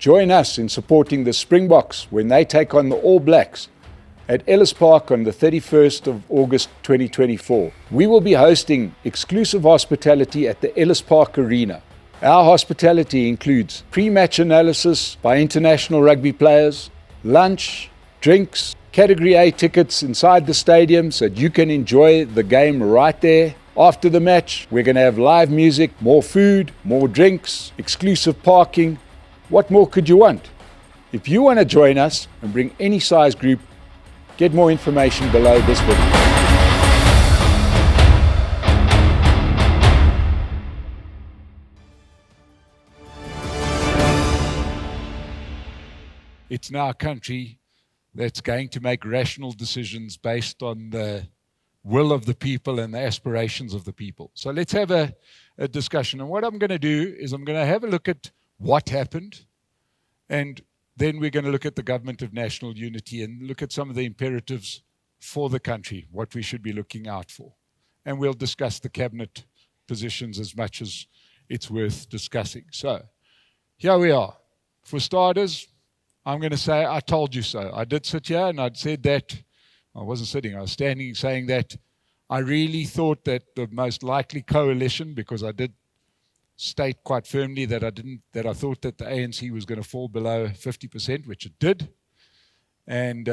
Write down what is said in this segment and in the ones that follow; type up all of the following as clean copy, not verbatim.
Join us in supporting the Springboks when they take on the All Blacks at Ellis Park on the 31st of August 2024. We will be hosting exclusive hospitality at the Ellis Park Arena. Our hospitality includes pre-match analysis by international rugby players, lunch, drinks, Category A tickets inside the stadium so that you can enjoy the game right there. After the match, we're going to have live music, more food, more drinks, exclusive parking. What more could you want? If you want to join us and bring any size group, get more information below this video. It's now a country that's going to make rational decisions based on the will of the people and the aspirations of the people. So let's have a discussion. And what I'm going to do is I'm going to have a look at what happened, and then we're going to look at the government of national unity and look at some of the imperatives for the country, what we should be looking out for. And we'll discuss the cabinet positions as much as it's worth discussing. So here we are. For starters, I'm going to say, I told you so. I did sit here and I'd said that, I wasn't sitting, I was standing saying that I really thought that the most likely coalition, because I did state quite firmly that I thought that the ANC was going to fall below 50%, which it did. And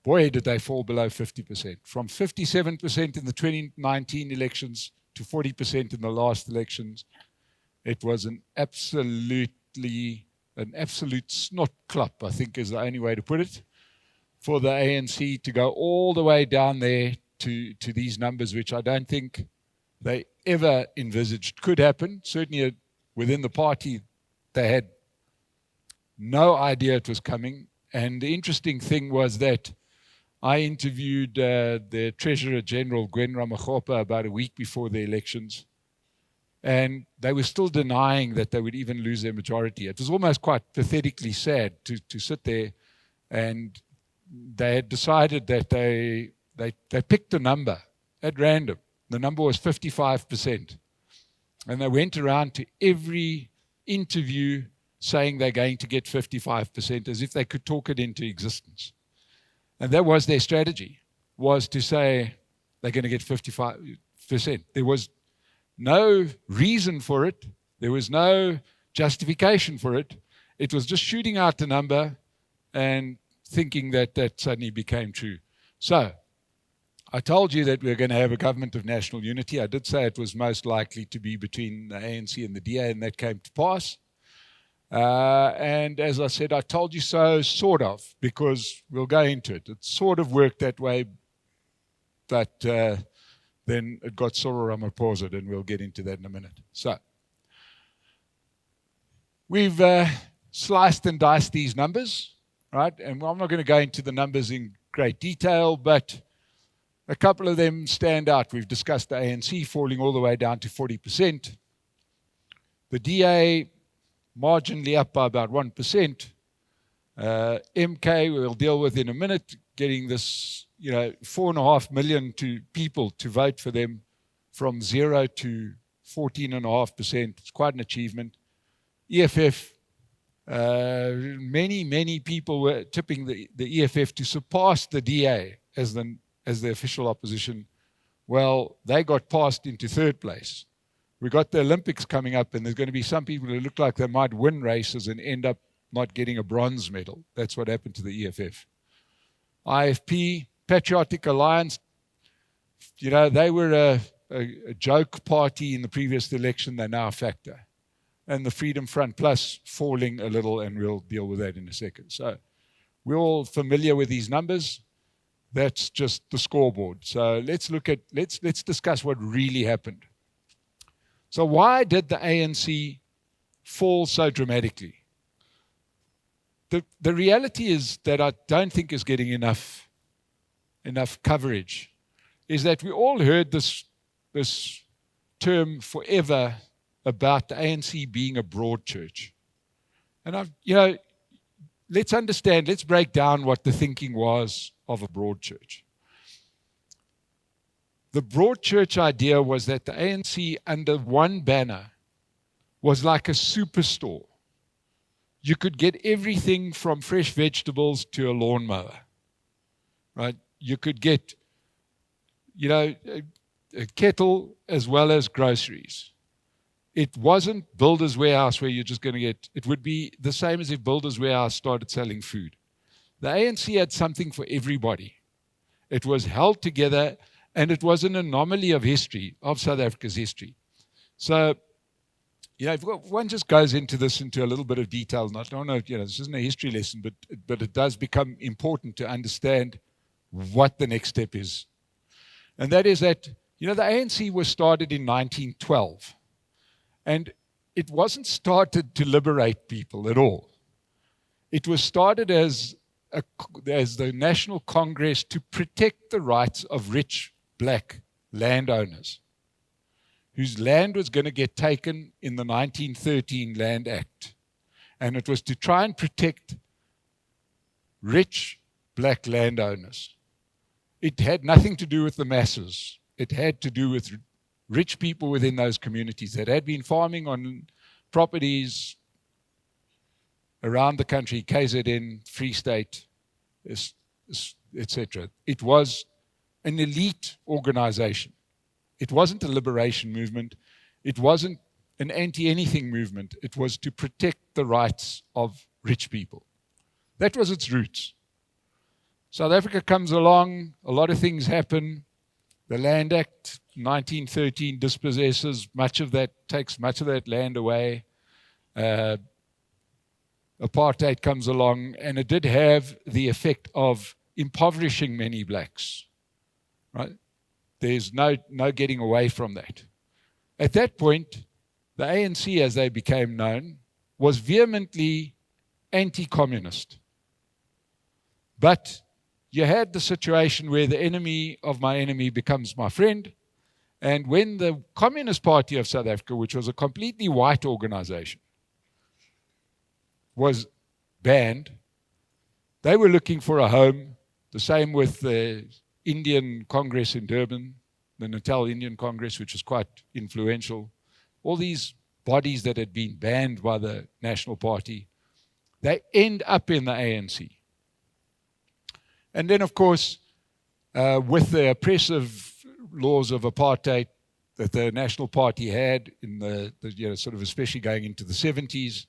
boy, did they fall below 50%. From 57% in the 2019 elections to 40% in the last elections. It was an absolute snot clap, I think is the only way to put it, for the ANC to go all the way down there to these numbers, which I don't think they ever envisaged could happen. Certainly within the party, they had no idea it was coming. And the interesting thing was that I interviewed the Treasurer General, Gwen Ramokgopa, about a week before the elections. And they were still denying that they would even lose their majority. It was almost quite pathetically sad to sit there, and they had decided that they picked a number at random. The number was 55%. And they went around to every interview saying they're going to get 55%, as if they could talk it into existence. And that was their strategy, was to say they're going to get 55%. There was no reason for it. There was no justification for it. It was just shooting out the number and thinking that that suddenly became true. So I told you that we're going to have a government of national unity. I did say it was most likely to be between the ANC and the DA, and that came to pass. And as I said, I told you so, sort of, because we'll go into it. It sort of worked that way, but then it got Cyril Ramaphosa, and we'll get into that in a minute. So we've sliced and diced these numbers, right? And I'm not going to go into the numbers in great detail, but a couple of them stand out. We've discussed the ANC falling all the way down to 40%. The DA marginally up by about 1%. MK we'll deal with in a minute, getting this 4.5 million people to vote for them from 0 to 14.5%. It's quite an achievement. EFF, many people were tipping the EFF to surpass the DA as the official opposition. Well, they got passed into third place. We got the Olympics coming up, and there's going to be some people who look like they might win races and end up not getting a bronze medal. That's what happened to the EFF. IFP, Patriotic Alliance, they were a joke party in the previous election. They're now a factor. And the Freedom Front Plus falling a little, and we'll deal with that in a second. So we're all familiar with these numbers. That's just the scoreboard. So let's discuss what really happened. So why did the ANC fall so dramatically? The reality is that I don't think is getting enough coverage, is that we all heard this term forever about the ANC being a broad church. And let's understand, let's break down what the thinking was of a broad church. The broad church idea was that the ANC under one banner was like a superstore. you could get everything from fresh vegetables to a lawnmower, right? You could get, a kettle as well as groceries. It wasn't Builder's Warehouse where you're just going to get, it would be the same as if Builder's Warehouse started selling food. The ANC had something for everybody. It was held together, and it was an anomaly of history, of South Africa's history. So, if one just goes into this into a little bit of detail, and I don't know, this isn't a history lesson, but it does become important to understand what the next step is. And that is that, the ANC was started in 1912. And it wasn't started to liberate people at all. It was started as the National Congress to protect the rights of rich black landowners whose land was going to get taken in the 1913 Land Act. And it was to try and protect rich black landowners. It had nothing to do with the masses. It had to do with rich people within those communities that had been farming on properties around the country, KZN, Free State, etc. It was an elite organization. It wasn't a liberation movement. It wasn't an anti-anything movement. It was to protect the rights of rich people. That was its roots. South Africa comes along, a lot of things happen. The Land Act, 1913, dispossesses much of that, takes much of that land away. Apartheid comes along, and it did have the effect of impoverishing many blacks, right? There's no getting away from that. At that point, the ANC, as they became known, was vehemently anti-communist. But you had the situation where the enemy of my enemy becomes my friend. And when the Communist Party of South Africa, which was a completely white organization, was banned, they were looking for a home. The same with the Indian Congress in Durban, the Natal Indian Congress, which was quite influential. All these bodies that had been banned by the National Party, they end up in the ANC. And then, of course, with the oppressive laws of apartheid that the National Party had in the sort of especially going into the 70s,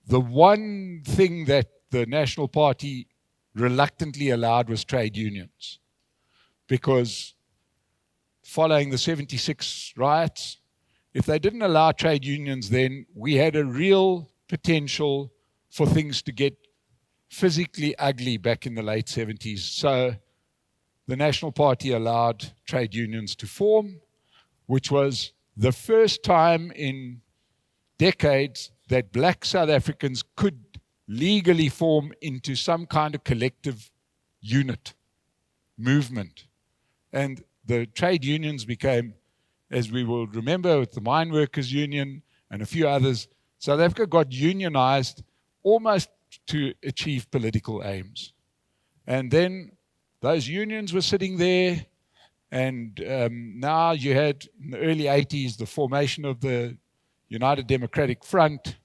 the one thing that the National Party reluctantly allowed was trade unions. Because following the 76 riots, if they didn't allow trade unions then, we had a real potential for things to get physically ugly back in the late 70s. So the National Party allowed trade unions to form, which was the first time in decades that black South Africans could legally form into some kind of collective unit, movement. And the trade unions became, as we will remember with the Mine Workers Union and a few others, South Africa got unionized almost to achieve political aims. And then those unions were sitting there, and now you had, in the early 80s, the formation of the United Democratic Front.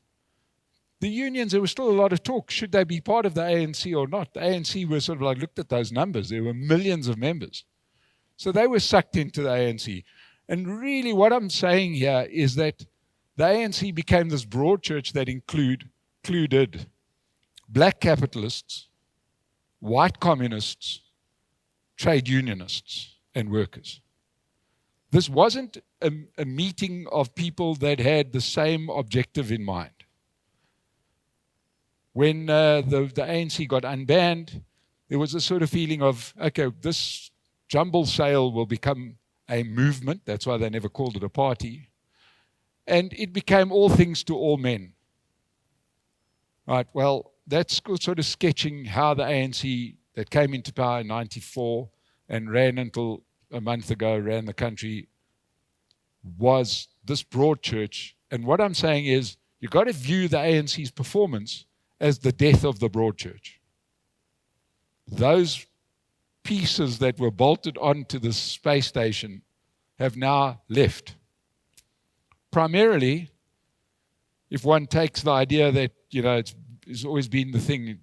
The unions, there was still a lot of talk. Should they be part of the ANC or not? The ANC were sort of like, looked at those numbers. There were millions of members. So they were sucked into the ANC. And really what I'm saying here is that the ANC became this broad church that included black capitalists, white communists, trade unionists, and workers. This wasn't a meeting of people that had the same objective in mind. When the ANC got unbanned, there was a sort of feeling of, okay, this jumble sale will become a movement. That's why they never called it a party. And it became all things to all men. Right, well, that's sort of sketching how the ANC that came into power in 94 and ran until a month ago, ran the country, was this broad church. And what I'm saying is, you've got to view the ANC's performance as the death of the broad church. Those pieces that were bolted onto the space station have now left. Primarily, if one takes the idea that, it's has always been the thing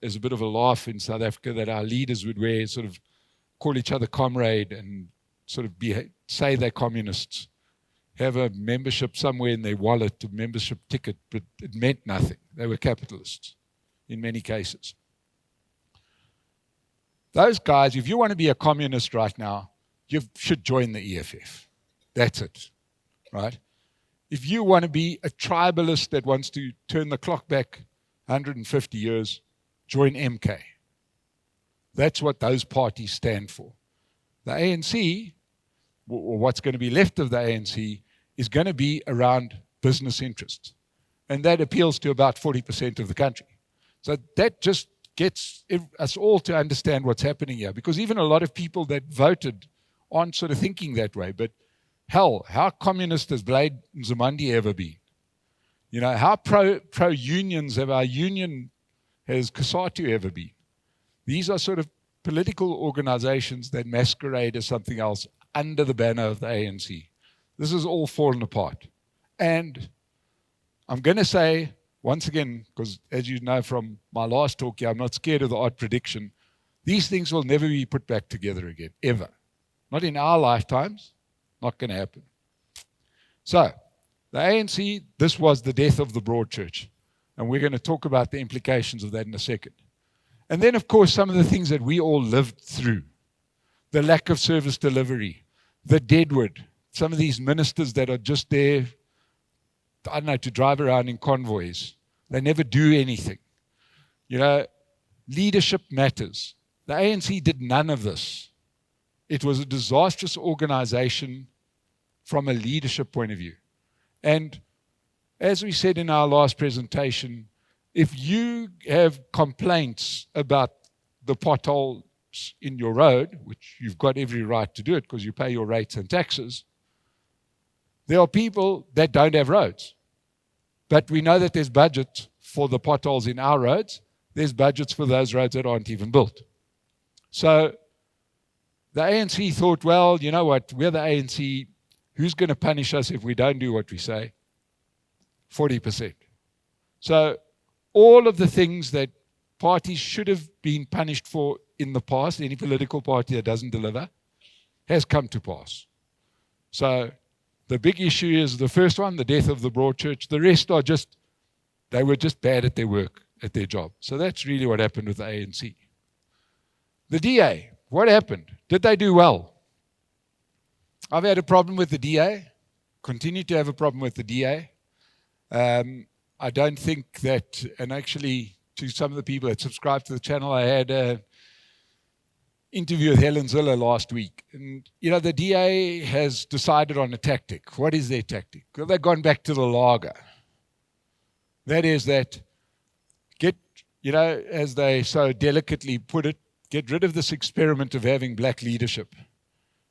as a bit of a laugh in South Africa, that our leaders would call each other comrade and sort of say they're communists, have a membership somewhere in their wallet, a membership ticket, but it meant nothing. They were capitalists in many cases. Those guys, if you want to be a communist right now, you should join the EFF. That's it, right? If you want to be a tribalist that wants to turn the clock back 150 years, join MK. That's what those parties stand for. The ANC, or what's going to be left of the ANC, is going to be around business interests. And that appeals to about 40% of the country. So that just gets us all to understand what's happening here. Because even a lot of people that voted aren't sort of thinking that way. But hell, how communist has Blade Nzimande ever been? You know, how pro-unions have our union, has COSATU ever been? These are sort of political organizations that masquerade as something else under the banner of the ANC. This has all fallen apart. And I'm going to say, once again, because as you know from my last talk here, I'm not scared of the odd prediction. These things will never be put back together again, ever. Not in our lifetimes. Not going to happen. So, the ANC, this was the death of the broad church. And we're going to talk about the implications of that in a second. And then, of course, some of the things that we all lived through. The lack of service delivery, the deadwood, some of these ministers that are just there, I don't know, to drive around in convoys. They never do anything. You know, leadership matters. The ANC did none of this. It was a disastrous organization from a leadership point of view. And as we said in our last presentation, if you have complaints about the potholes in your road, which you've got every right to do it because you pay your rates and taxes, there are people that don't have roads. But we know that there's budget for the potholes in our roads. There's budgets for those roads that aren't even built. So the ANC thought, well, you know what, we're the ANC. Who's going to punish us if we don't do what we say? 40%. So all of the things that parties should have been punished for in the past, any political party that doesn't deliver, has come to pass. So the big issue is the first one, the death of the broad church. The rest are just, they were just bad at their work, at their job. So that's really what happened with the ANC. The DA, what happened? Did they do well? I've had a problem with the DA, continue to have a problem with the DA. I don't think that, and actually to some of the people that subscribe to the channel, I had an interview with Helen Ziller last week. And, you know, the DA has decided on a tactic. What is their tactic? Well, they've gone back to the lager. That is that get, you know, as they so delicately put it, get rid of this experiment of having black leadership.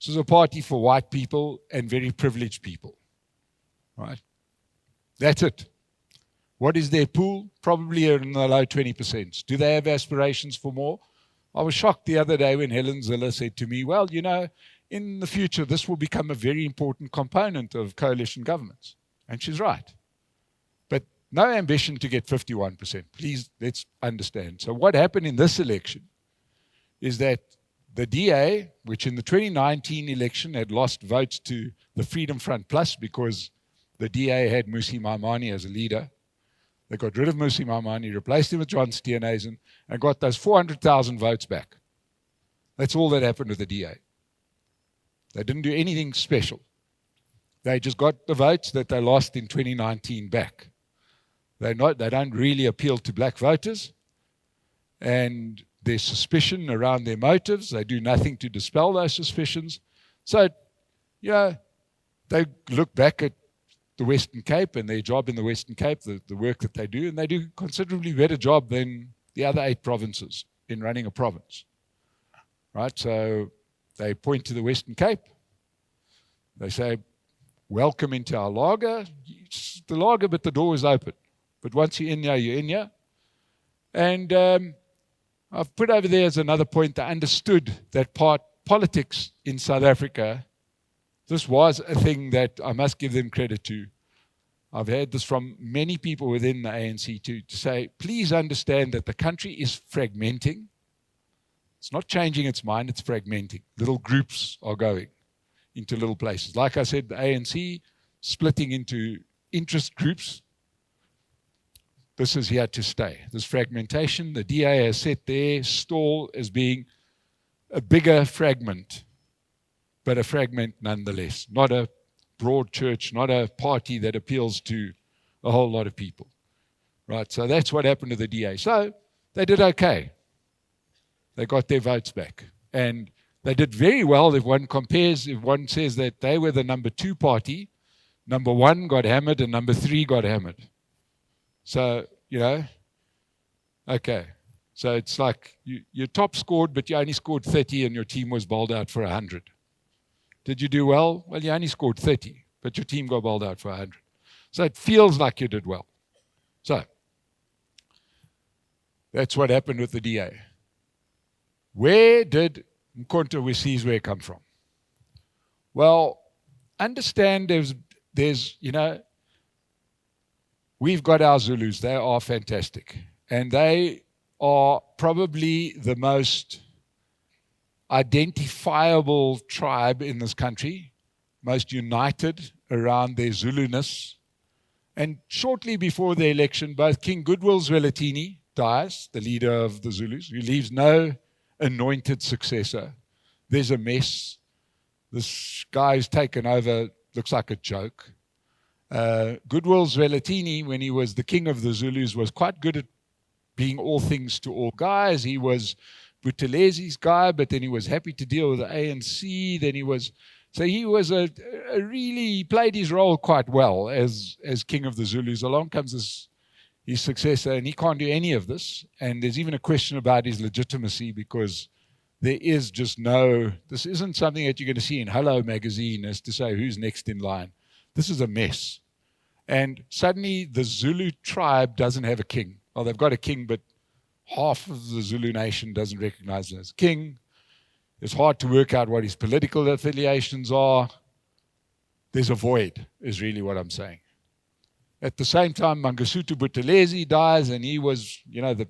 This is a party for white people and very privileged people. Right? That's it. What is their pool? Probably in the low 20%. Do they have aspirations for more? I was shocked the other day when Helen Ziller said to me, well, you know, in the future, this will become a very important component of coalition governments. And she's right. But no ambition to get 51%. Please, let's understand. So what happened in this election is that the DA, which in the 2019 election had lost votes to the Freedom Front Plus because the DA had Musi Maimane as a leader, they got rid of Musi Maimane, replaced him with John Steenhuisen, and got those 400,000 votes back. That's all that happened with the DA. They didn't do anything special. They just got the votes that they lost in 2019 back. They don't really appeal to black voters, and there's suspicion around their motives. They do nothing to dispel those suspicions. So, you know, they look back at the Western Cape and their job in the Western Cape, the work that they do, and they do a considerably better job than the other 8 provinces in running a province. Right? So they point to the Western Cape. They say, welcome into our lager. It's the lager, but the door is open. But once you're in here, you're in here. And I've put over there as another point, I understood that politics in South Africa, this was a thing that I must give them credit to. I've heard this from many people within the ANC to say, please understand that the country is fragmenting. It's not changing its mind, it's fragmenting. Little groups are going into little places. Like I said, the ANC splitting into interest groups. This is here to stay. This fragmentation, the DA has set their stall as being a bigger fragment, but a fragment nonetheless, not a broad church, not a party that appeals to a whole lot of people. Right, so that's what happened to the DA. So they did okay. They got their votes back. And they did very well if one compares, if one says that they were the number 2 party, number 1 got hammered and number 3 got hammered. So, you know, okay. So it's like you top scored, but you only scored 30 and your team was bowled out for 100. Did you do well? Well, you only scored 30, but your team got bowled out for 100. So it feels like you did well. So that's what happened with the DA. Where did Mkhonto weSizwe come from? Well, understand there's, you know, we've got our Zulus. They are fantastic. And they are probably the most identifiable tribe in this country, most united around their Zuluness. And shortly before the election, both King Goodwill Zwelithini dies, the leader of the Zulus, who leaves no anointed successor. There's a mess. This guy who's taken over looks like a joke. Goodwill Zwelithini, when he was the king of the Zulus, was quite good at being all things to all guys. He was Buthelezzi's guy, but then he was happy to deal with the ANC. Then he was he played his role quite well as king of the Zulus. Along comes his successor, and he can't do any of this. And there's even a question about his legitimacy, because there is just this isn't something that you're going to see in Hello magazine as to say who's next in line. This is a mess. And suddenly the Zulu tribe doesn't have a king. Well, they've got a king, but half of the Zulu nation doesn't recognize him as king. It's hard to work out what his political affiliations are. There's a void, is really what I'm saying. At the same time, Mangosuthu Buthelezi dies, and he was, you know, the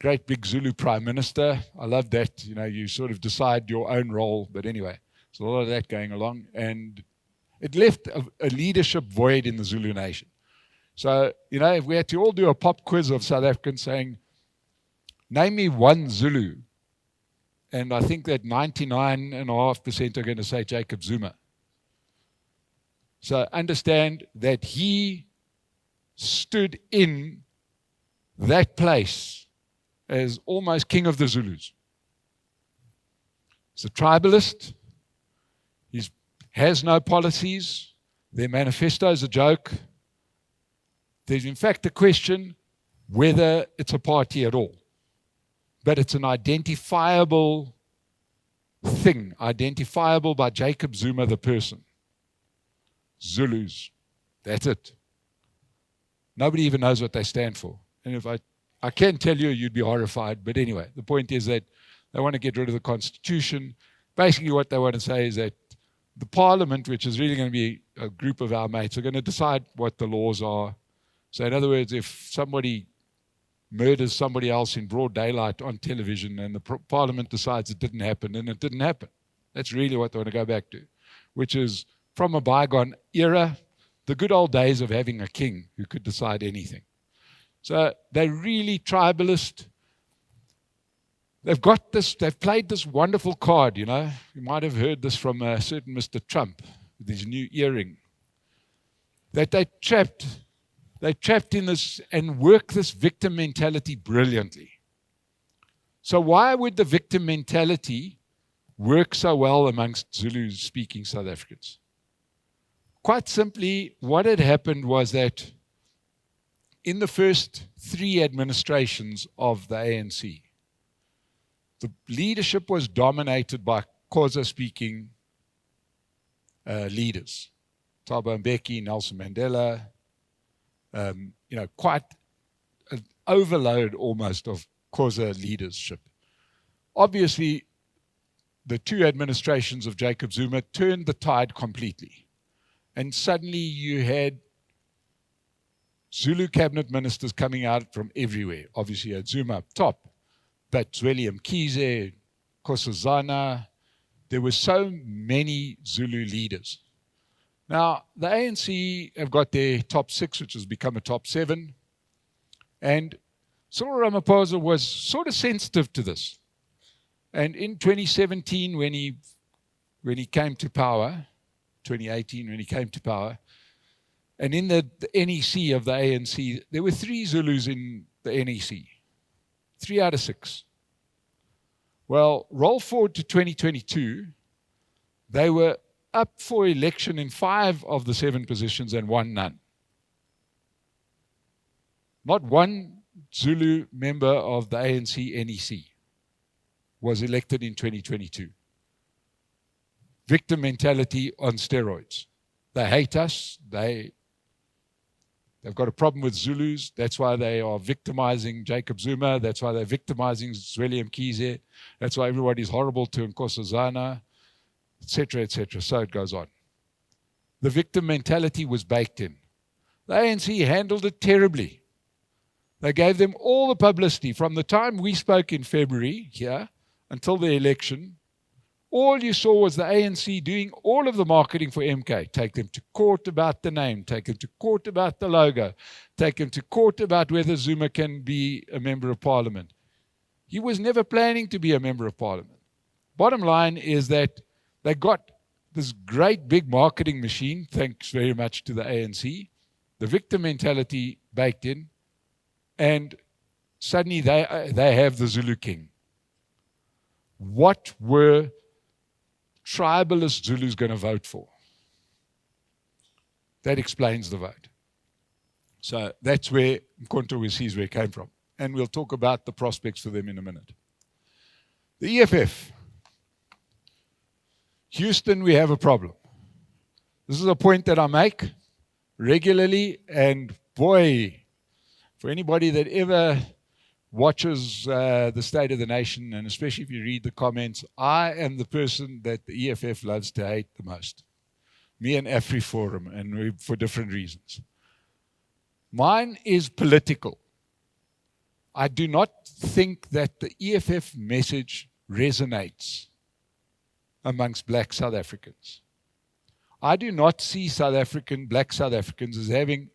great big Zulu prime minister. I love that. You know, you sort of decide your own role. But anyway, there's a lot of that going along. And it left a leadership void in the Zulu nation. So, you know, if we had to all do a pop quiz of South Africans saying, name me one Zulu, and I think that 99.5% are going to say Jacob Zuma. So understand that he stood in that place as almost king of the Zulus. He's a tribalist. He has no policies. Their manifesto is a joke. There's in fact a question whether it's a party at all. But it's an identifiable thing, identifiable by Jacob Zuma, the person. Zulus. That's it. Nobody even knows what they stand for. And if I can tell you, you'd be horrified. But anyway, the point is that they want to get rid of the constitution. Basically what they want to say is that the parliament, which is really going to be a group of our mates, are going to decide what the laws are. So in other words, if somebody murders somebody else in broad daylight on television and the parliament decides it didn't happen, then it didn't happen. That's really what they want to go back to, which is from a bygone era, the good old days of having a king who could decide anything. So they're really tribalist. They've got this, they've played this wonderful card, you know. You might have heard this from a certain Mr. Trump with his new earring. That they're trapped in this and work this victim mentality brilliantly. So why would the victim mentality work so well amongst Zulu-speaking South Africans? Quite simply, what had happened was that in the first 3 administrations of the ANC, the leadership was dominated by Xhosa-speaking leaders. Thabo Mbeki, Nelson Mandela, you know, quite an overload almost of Xhosa leadership. Obviously, the 2 administrations of Jacob Zuma turned the tide completely. And suddenly you had Zulu cabinet ministers coming out from everywhere. Obviously, at Zuma up top, but Zweli Mkhize, Nkosazana, there were so many Zulu leaders. Now, the ANC have got their top 6, which has become a top 7. And Cyril Ramaphosa was sort of sensitive to this. And in 2017, when he came to power, 2018 when he came to power, and in the NEC of the ANC, there were 3 Zulus in the NEC. 3 out of 6. Well, roll forward to 2022, they were up for election in 5 of the 7 positions and won none. Not one Zulu member of the ANC NEC was elected in 2022. Victim mentality on steroids. They hate us. They've got a problem with Zulus. That's why they are victimizing Jacob Zuma. That's why they're victimizing Zweli Mkhize. That's why everybody's horrible to Nkosazana, etc., etc. So it goes on. The victim mentality was baked in. The ANC handled it terribly. They gave them all the publicity. From the time we spoke in February here until the election, all you saw was the ANC doing all of the marketing for MK. Take them to court about the name, take them to court about the logo, take them to court about whether Zuma can be a member of parliament. He was never planning to be a member of parliament. Bottom line is that they got this great big marketing machine, thanks very much to the ANC, the victim mentality baked in, and suddenly they have the Zulu king. What were tribalist Zulus going to vote for? That explains the vote. So that's where Mkhonto sees where it came from. And we'll talk about the prospects for them in a minute. The EFF. Houston, we have a problem. This is a point that I make regularly, and boy, for anybody that ever watches the State of the Nation, and especially if you read the comments, I am the person that the EFF loves to hate the most. Me and AfriForum, and for different reasons. Mine is political. I do not think that the EFF message resonates amongst black South Africans. I do not see black South Africans as having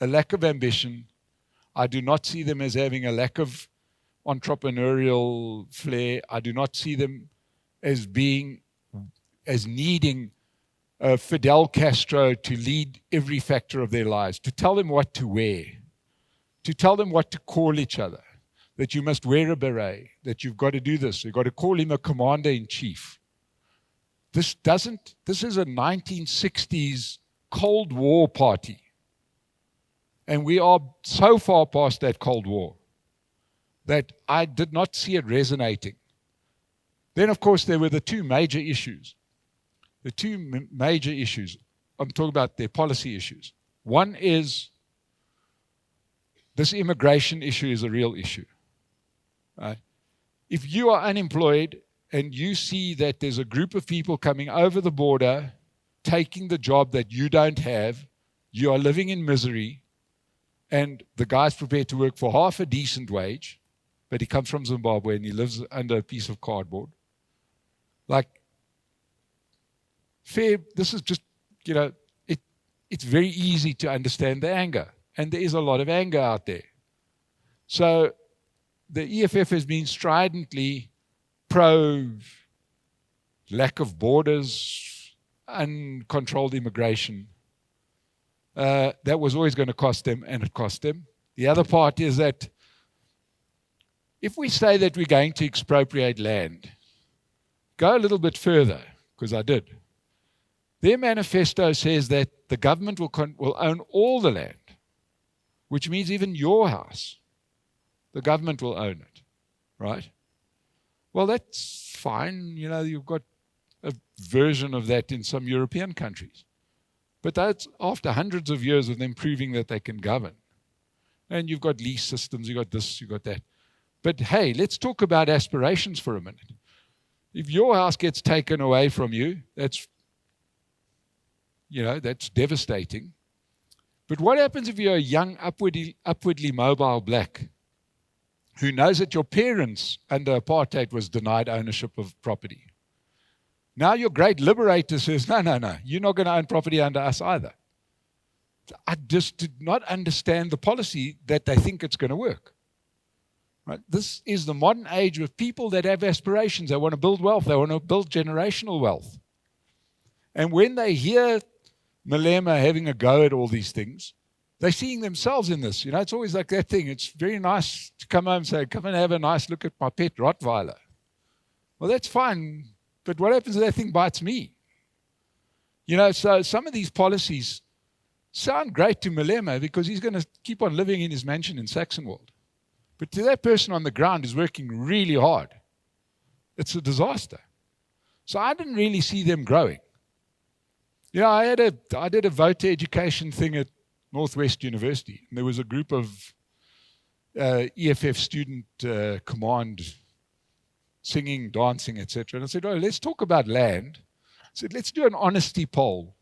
a lack of ambition. I do not see them as having a lack of entrepreneurial flair. I do not see them as needing Fidel Castro to lead every factor of their lives, to tell them what to wear, to tell them what to call each other, that you must wear a beret, that you've got to do this, you've got to call him a commander-in-chief. This is a 1960s Cold War party. And we are so far past that Cold War that I did not see it resonating. Then, of course, there were the 2 major issues. The 2 major issues, I'm talking about their policy issues. One is this immigration issue is a real issue. Right? If you are unemployed and you see that there's a group of people coming over the border, taking the job that you don't have, you are living in misery, and the guy's prepared to work for half a decent wage, but he comes from Zimbabwe and he lives under a piece of cardboard. Like, this is just, it's very easy to understand the anger. And there is a lot of anger out there. So the EFF has been stridently pro lack of borders, uncontrolled immigration. That was always going to cost them, and it cost them. The other part is that if we say that we're going to expropriate land, go a little bit further, because I did. Their manifesto says that the government will own all the land, which means even your house. The government will own it, right? Well, that's fine. You've got a version of that in some European countries. But that's after hundreds of years of them proving that they can govern. And you've got lease systems, you've got this, you've got that. But hey, let's talk about aspirations for a minute. If your house gets taken away from you, that's devastating. But what happens if you're a young, upwardly mobile black who knows that your parents under apartheid was denied ownership of property? Now your great liberator says, no, you're not going to own property under us either. I just did not understand the policy that they think it's going to work. Right? This is the modern age with people that have aspirations. They want to build wealth. They want to build generational wealth. And when they hear Malema having a go at all these things, they're seeing themselves in this. You know, it's always like that thing. It's very nice to come home and say, come and have a nice look at my pet Rottweiler. Well, that's fine. But what happens if that thing bites me? You know, so some of these policies sound great to Malema because he's going to keep on living in his mansion in Saxonwold. But to that person on the ground who's working really hard, it's a disaster. So I didn't really see them growing. You know, I did a voter education thing at Northwest University, and there was a group of EFF student command singing, dancing, etc. And I said, oh, let's talk about land. I said, let's do an honesty poll.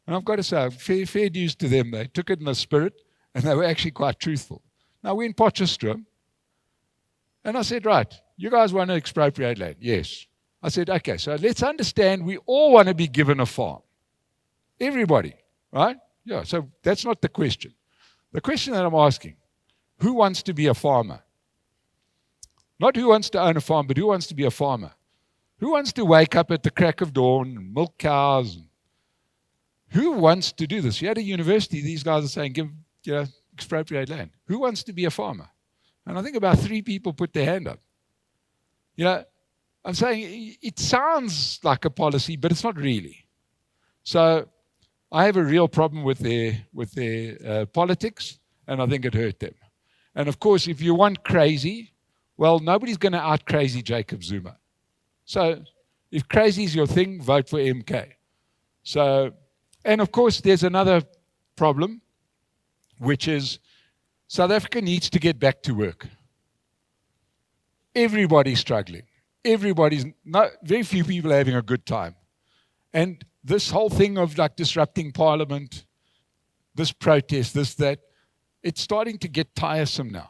And I've got to say, fair dues to them. They took it in the spirit, and they were actually quite truthful. Now, we're in Potchefstroom, and I said, right, you guys want to expropriate land? Yes. I said, okay, so let's understand we all want to be given a farm. Everybody, right? Yeah, so that's not the question. The question that I'm asking, who wants to be a farmer? Not who wants to own a farm, but who wants to be a farmer? Who wants to wake up at the crack of dawn and milk cows? Who wants to do this? You at a university, these guys are saying, expropriate land. Who wants to be a farmer? And I think about 3 people put their hand up. You know, I'm saying it sounds like a policy, but it's not really. So I have a real problem with their politics, and I think it hurt them. And of course, if you want crazy, well, nobody's going to out-crazy Jacob Zuma. So if crazy is your thing, vote for MK. So, and of course, there's another problem, which is South Africa needs to get back to work. Everybody's struggling. Very few people are having a good time. And this whole thing of like disrupting parliament, this protest, this, that, it's starting to get tiresome now.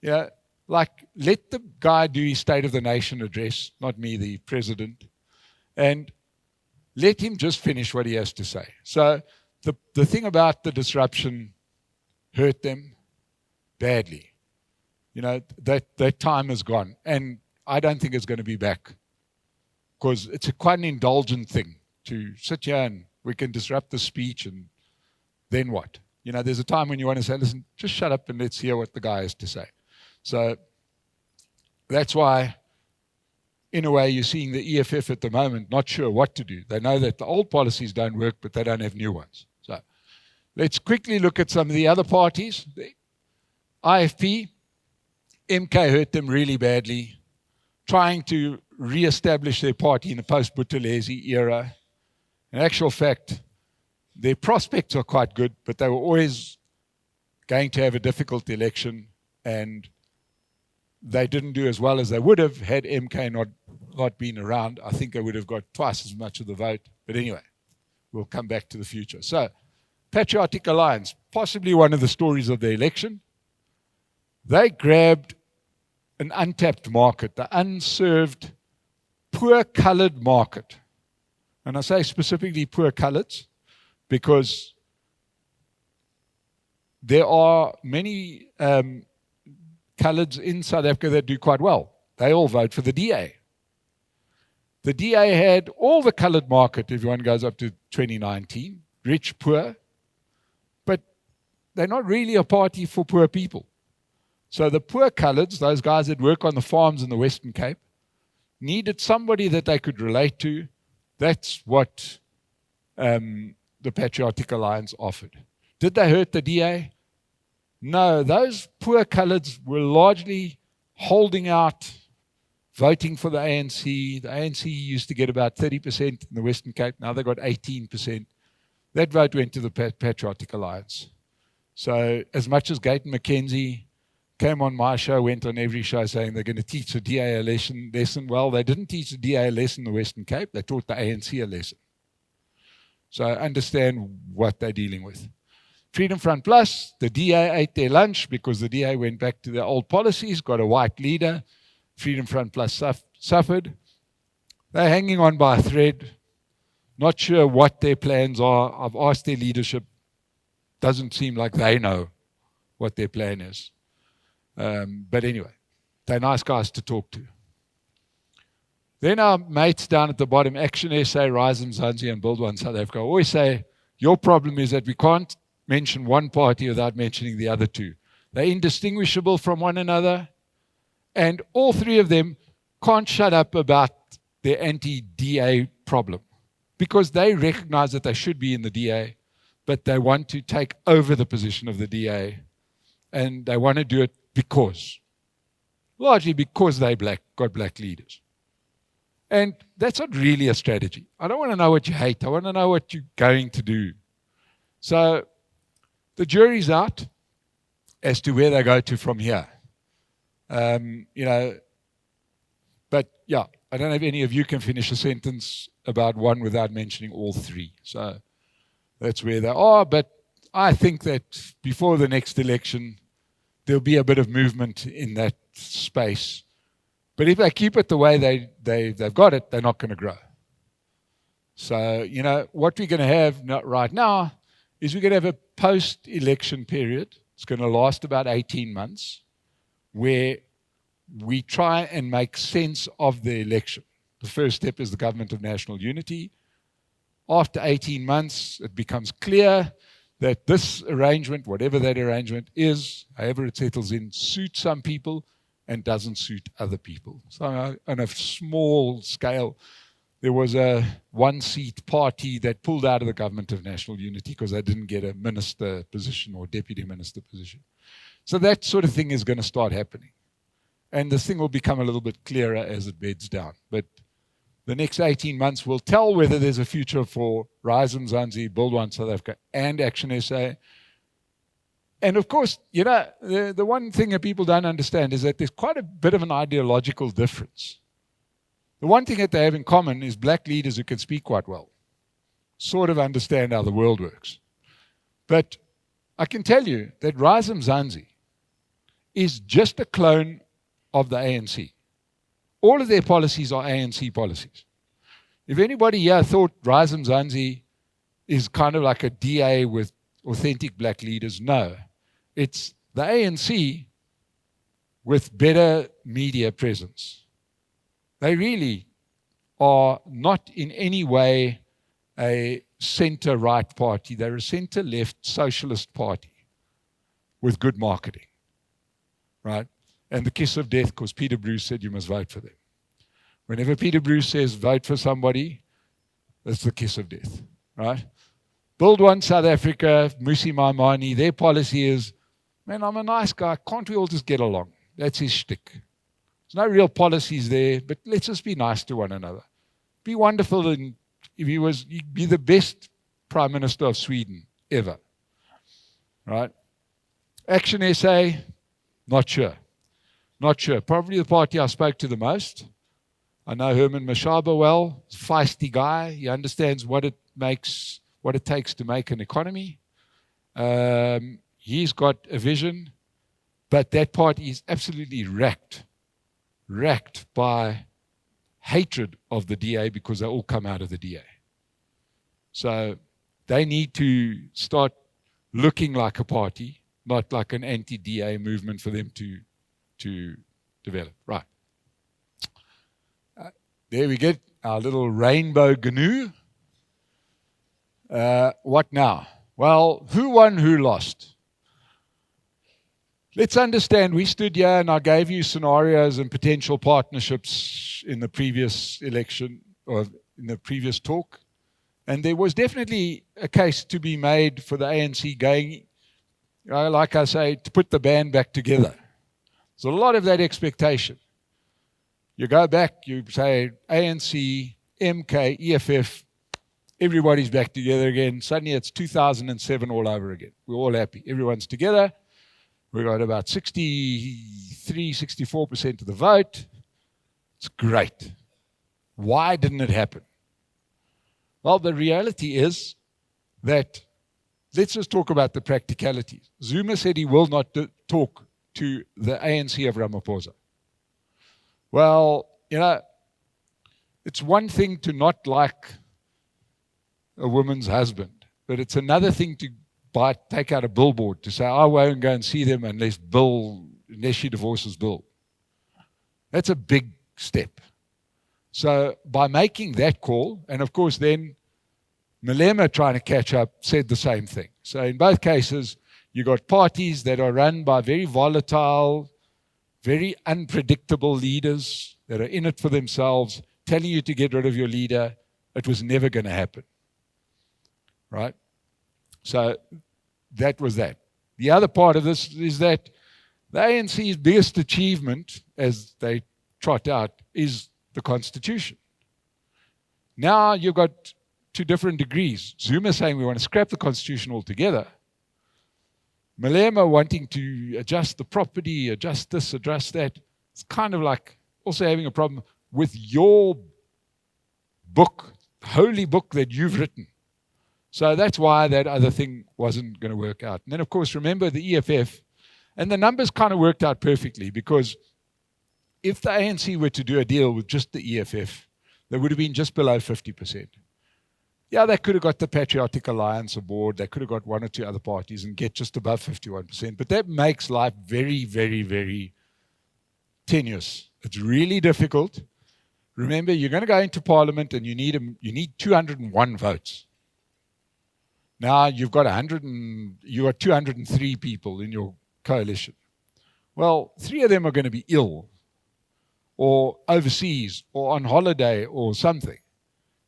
Yeah, like let the guy do his State of the Nation address, not me, the president, and let him just finish what he has to say. So the thing about the disruption hurt them badly. You know, that time is gone. And I don't think it's going to be back, because it's quite an indulgent thing to sit here and we can disrupt the speech, and then what? You know, there's a time when you want to say, listen, just shut up and let's hear what the guy has to say. So that's why, in a way, you're seeing the EFF at the moment not sure what to do. They know that the old policies don't work, but they don't have new ones. So let's quickly look at some of the other parties. The IFP, MK hurt them really badly, trying to re-establish their party in the post-Buthelezi era. In actual fact, their prospects are quite good, but they were always going to have a difficult election, and they didn't do as well as they would have had MK not been around. I think they would have got twice as much of the vote. But anyway, we'll come back to the future. So, Patriotic Alliance, possibly one of the stories of the election. They grabbed an untapped market, the unserved, poor-colored market. And I say specifically poor-coloreds because there are many coloreds in South Africa that do quite well. They all vote for the DA. The DA had all the colored market, if one goes up to 2019, rich, poor, but they're not really a party for poor people. So the poor coloreds, those guys that work on the farms in the Western Cape, needed somebody that they could relate to. That's what the Patriotic Alliance offered. Did they hurt the DA? No, those poor coloreds were largely holding out, voting for the ANC. The ANC used to get about 30% in the Western Cape. Now they got 18%. That vote went to the Patriotic Alliance. So as much as Gayton McKenzie came on my show, went on every show saying they're going to teach the DA a lesson. Well, they didn't teach the DA a lesson in the Western Cape. They taught the ANC a lesson. So understand what they're dealing with. Freedom Front Plus, the DA ate their lunch because the DA went back to their old policies, got a white leader. Freedom Front Plus suffered. They're hanging on by a thread. Not sure what their plans are. I've asked their leadership. Doesn't seem like they know what their plan is. But anyway, they're nice guys to talk to. Then our mates down at the bottom, Action SA, Rise Mzansi, and Build One South Africa, always say, your problem is that we can't mention one party without mentioning the other two. They're indistinguishable from one another, and all three of them can't shut up about their anti-DA problem because they recognize that they should be in the DA, but they want to take over the position of the DA, and they want to do it largely because they got black leaders. And that's not really a strategy. I don't want to know what you hate. I want to know what you're going to do. So the jury's out as to where they go to from here. But yeah, I don't know if any of you can finish a sentence about one without mentioning all three. So that's where they are. But I think that before the next election, there'll be a bit of movement in that space. But if they keep it the way they've got it, they're not going to grow. So, what we're going to have right now is we're going to have a post-election period. It's going to last about 18 months, where we try and make sense of the election. The first step is the Government of National Unity. After 18 months, it becomes clear that this arrangement, whatever that arrangement is, however it settles in, suits some people and doesn't suit other people. So on a small scale, there was a one-seat party that pulled out of the Government of National Unity because they didn't get a minister position or deputy minister position. So that sort of thing is going to start happening. And this thing will become a little bit clearer as it beds down. But the next 18 months will tell whether there's a future for Rise Mzansi, Build One South Africa, and Action SA. And of course, the one thing that people don't understand is that there's quite a bit of an ideological difference. The one thing that they have in common is black leaders who can speak quite well, sort of understand how the world works. But I can tell you that Rise Mzansi is just a clone of the ANC. All of their policies are ANC policies. If anybody here thought Rise Mzansi is kind of like a DA with authentic black leaders, no. It's the ANC with better media presence. They really are not in any way a center-right party. They're a center-left socialist party with good marketing, right? And the kiss of death, because Peter Bruce said you must vote for them. Whenever Peter Bruce says vote for somebody, that's the kiss of death, right? Build One South Africa, Musi Maimane, their policy is, man, I'm a nice guy. Can't we all just get along? That's his shtick. There's no real policies there, but let's just be nice to one another. Be wonderful, and if he'd be the best Prime Minister of Sweden ever. Right? Action SA, not sure. Not sure. Probably the party I spoke to the most. I know Herman Mashaba well. Feisty guy. He understands what it takes to make an economy. He's got a vision, but that party is absolutely racked by hatred of the DA because they all come out of the DA. So they need to start looking like a party, not like an anti-DA movement for them to develop. Right. There we get our little rainbow GNU. What now? Well, who won, who lost? Let's understand, we stood here and I gave you scenarios and potential partnerships in the previous election, or in the previous talk. And there was definitely a case to be made for the ANC going, like I say, to put the band back together. There's a lot of that expectation. You go back, you say ANC, MK, EFF, everybody's back together again. Suddenly it's 2007 all over again. We're all happy. Everyone's together. We got about 63, 64% of the vote. It's great. Why didn't it happen? Well, the reality is that let's just talk about the practicalities. Zuma said he will not talk to the ANC of Ramaphosa. Well, it's one thing to not like a woman's husband, but it's another thing to take out a billboard to say, I won't go and see them unless she divorces Bill. That's a big step. So by making that call, and of course then Malema trying to catch up said the same thing. So in both cases, you got parties that are run by very volatile, very unpredictable leaders that are in it for themselves, telling you to get rid of your leader. It was never going to happen. Right? So that was that. The other part of this is that the ANC's biggest achievement, as they trot out, is the Constitution. Now you've got to different degrees. Zuma saying we want to scrap the Constitution altogether. Malema wanting to adjust the property, adjust this, adjust that. It's kind of like also having a problem with your book, holy book that you've written. So that's why that other thing wasn't going to work out. And then, of course, remember the EFF. And the numbers kind of worked out perfectly, because if the ANC were to do a deal with just the EFF, they would have been just below 50%. Yeah, they could have got the Patriotic Alliance aboard. They could have got one or two other parties and get just above 51%. But that makes life very, very, very tenuous. It's really difficult. Remember, you're going to go into Parliament and you need 201 votes. Now you've got 203 people in your coalition. Well, 3 of them are going to be ill or overseas or on holiday or something.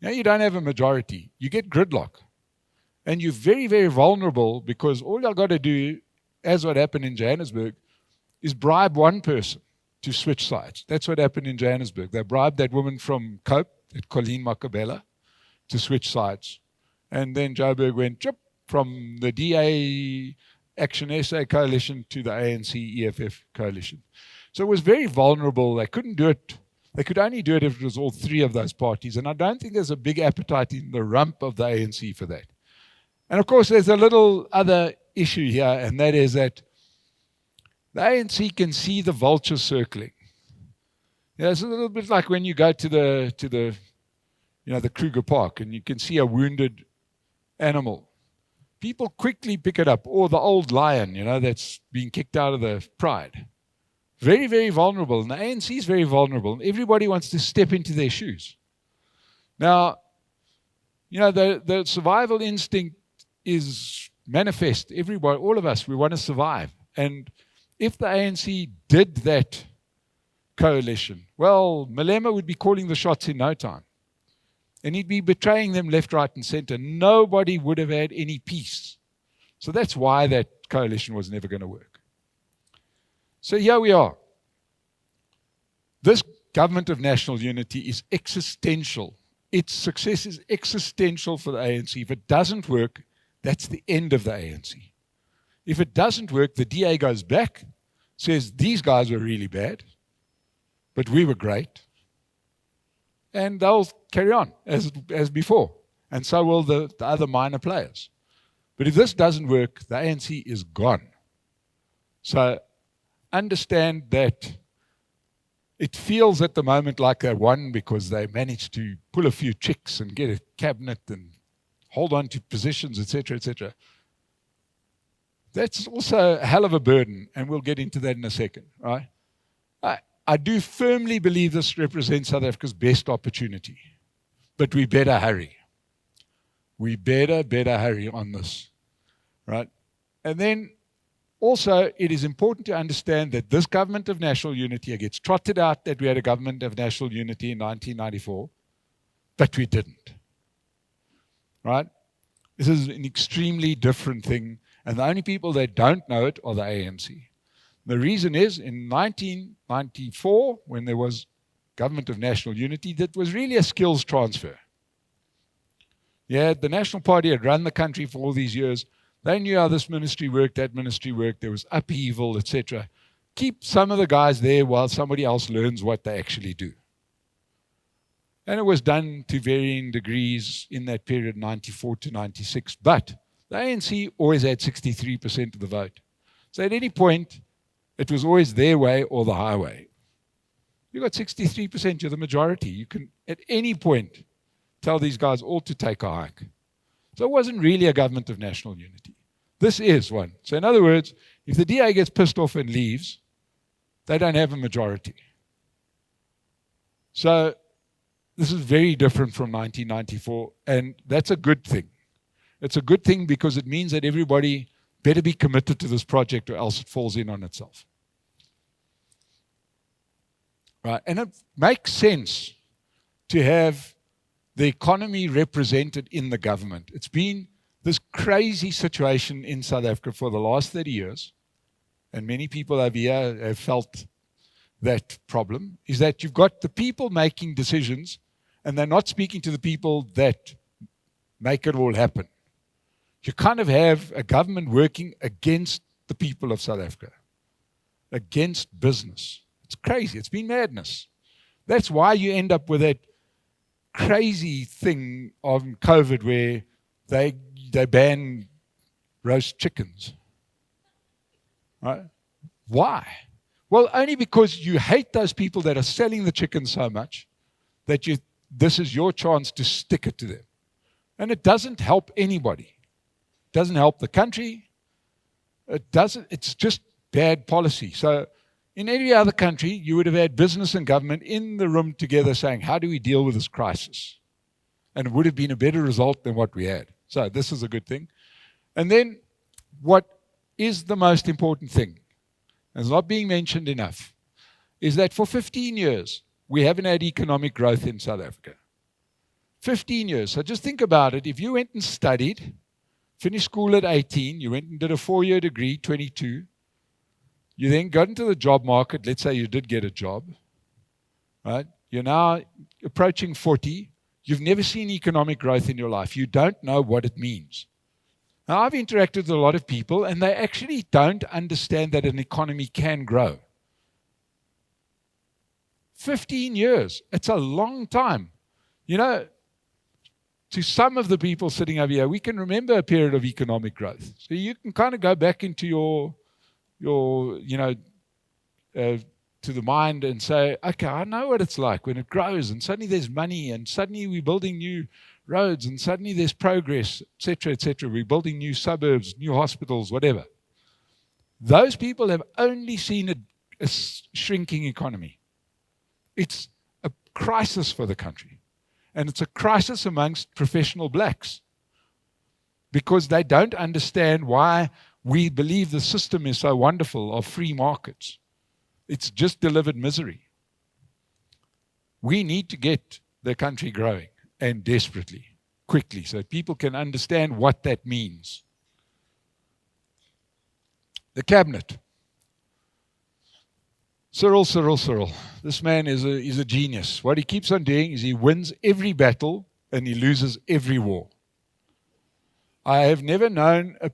Now you don't have a majority. You get gridlock. And you're very, very vulnerable, because all you've got to do, as what happened in Johannesburg, is bribe one person to switch sides. That's what happened in Johannesburg. They bribed that woman from Cope, that Colleen Makabela, to switch sides. And then Joburg went from the DA Action SA coalition to the ANC EFF coalition. So it was very vulnerable. They couldn't do it. They could only do it if it was all 3 of those parties. And I don't think there's a big appetite in the rump of the ANC for that. And of course, there's a little other issue here, and that is that the ANC can see the vultures circling. It's a little bit like when you go to the Kruger Park and you can see a wounded animal. People quickly pick it up, or the old lion, that's being kicked out of the pride. Very, very vulnerable. And the ANC is very vulnerable. And everybody wants to step into their shoes. Now, the survival instinct is manifest. Everybody, all of us, we want to survive. And if the ANC did that coalition, well, Malema would be calling the shots in no time. And he'd be betraying them left, right, and center. Nobody would have had any peace. So that's why that coalition was never going to work. So here we are. This government of national unity is existential. Its success is existential for the ANC. If it doesn't work, that's the end of the ANC. If it doesn't work, the DA goes back, says these guys were really bad, but we were great. And they'll carry on as before. And so will the other minor players. But if this doesn't work, the ANC is gone. So understand that it feels at the moment like they won because they managed to pull a few tricks and get a cabinet and hold on to positions, etc., etc. That's also a hell of a burden, and we'll get into that in a second, right? I do firmly believe this represents South Africa's best opportunity. But we better hurry. We better hurry on this, right? And then also, it is important to understand that this government of national unity gets trotted out that we had a government of national unity in 1994, but we didn't, right? This is an extremely different thing, and the only people that don't know it are the ANC. The reason is, in 1994, when there was government of national unity, that was really a skills transfer. Yeah, the National Party had run the country for all these years. They knew how this ministry worked, that ministry worked. There was upheaval, etc. Keep some of the guys there while somebody else learns what they actually do. And it was done to varying degrees in that period, 94 to 96. But the ANC always had 63% of the vote. So at any point, it was always their way or the highway. You got 63%, you're the majority. You can, at any point, tell these guys all to take a hike. So it wasn't really a government of national unity. This is one. So in other words, if the DA gets pissed off and leaves, they don't have a majority. So this is very different from 1994, and that's a good thing. It's a good thing because it means that everybody better be committed to this project or else it falls in on itself. Right? And it makes sense to have the economy represented in the government. It's been this crazy situation in South Africa for the last 30 years, and many people over here have felt that problem, is that you've got the people making decisions and they're not speaking to the people that make it all happen. You kind of have a government working against the people of South Africa, against business. It's crazy. It's been madness. That's why you end up with that crazy thing on COVID where they ban roast chickens. Right? Why? Well, only because you hate those people that are selling the chicken so much that this is your chance to stick it to them. And it doesn't help anybody. It doesn't help the country. It's just bad policy. So in any other country, you would have had business and government in the room together saying, how do we deal with this crisis? And it would have been a better result than what we had. So this is a good thing. And then what is the most important thing, and it's not being mentioned enough, is that for 15 years, we haven't had economic growth in South Africa. 15 years. So just think about it. If you went and studied, finished school at 18, you went and did a 4-year degree, 22, you then got into the job market, let's say you did get a job, right? You're now approaching 40, you've never seen economic growth in your life. You don't know what it means. Now, I've interacted with a lot of people, and they actually don't understand that an economy can grow. 15 years, it's a long time. You know, to some of the people sitting over here, we can remember a period of economic growth. So you can kind of go back into your to the mind and say, okay, I know what it's like when it grows and suddenly there's money and suddenly we're building new roads and suddenly there's progress, etc., etc. We're building new suburbs, new hospitals, whatever. Those people have only seen a shrinking economy. It's a crisis for the country. And it's a crisis amongst professional blacks because they don't understand why we believe the system is so wonderful of free markets. It's just delivered misery. We need to get the country growing, and desperately, quickly, so people can understand what that means. The cabinet. Cyril. This man is a genius. What he keeps on doing is he wins every battle and he loses every war. I have never known a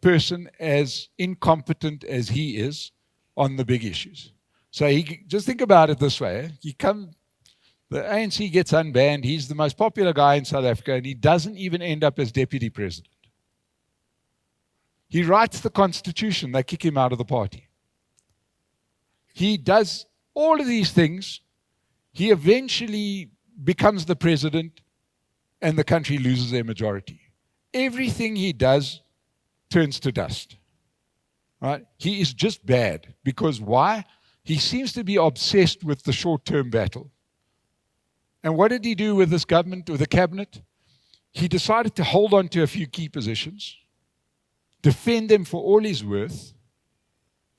as incompetent as he is on the big issues. So just think about it this way. The ANC gets unbanned. He's the most popular guy in South Africa, and he doesn't even end up as deputy president. He writes the constitution. They kick him out of the party. He does all of these things. He eventually becomes the president, and the country loses their majority. Everything he does turns to dust. Right? He is just bad. Because why? He seems to be obsessed with the short-term battle. And what did he do with this government, with the cabinet? He decided to hold on to a few key positions, defend them for all he's worth,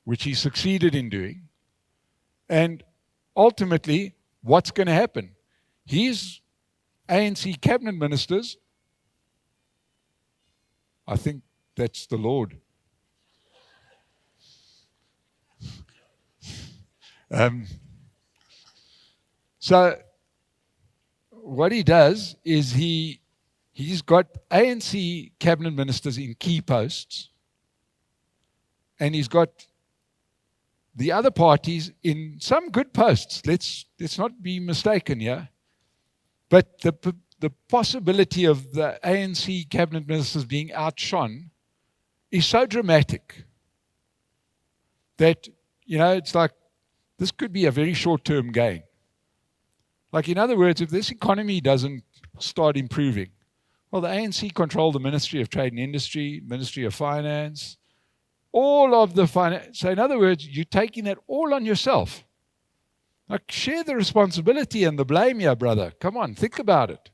which he succeeded in doing. And ultimately, what's going to happen? His ANC cabinet ministers, I think that's the Lord. So what he does is he's got ANC cabinet ministers in key posts, and he's got the other parties in some good posts. Let's not be mistaken here. But the possibility of the ANC cabinet ministers being outshone is so dramatic that, it's like this could be a very short-term gain. Like, in other words, if this economy doesn't start improving, well, the ANC control the Ministry of Trade and Industry, Ministry of Finance, all of the finance. So in other words, you're taking that all on yourself. Like, share the responsibility and the blame here, brother. Come on, think about it.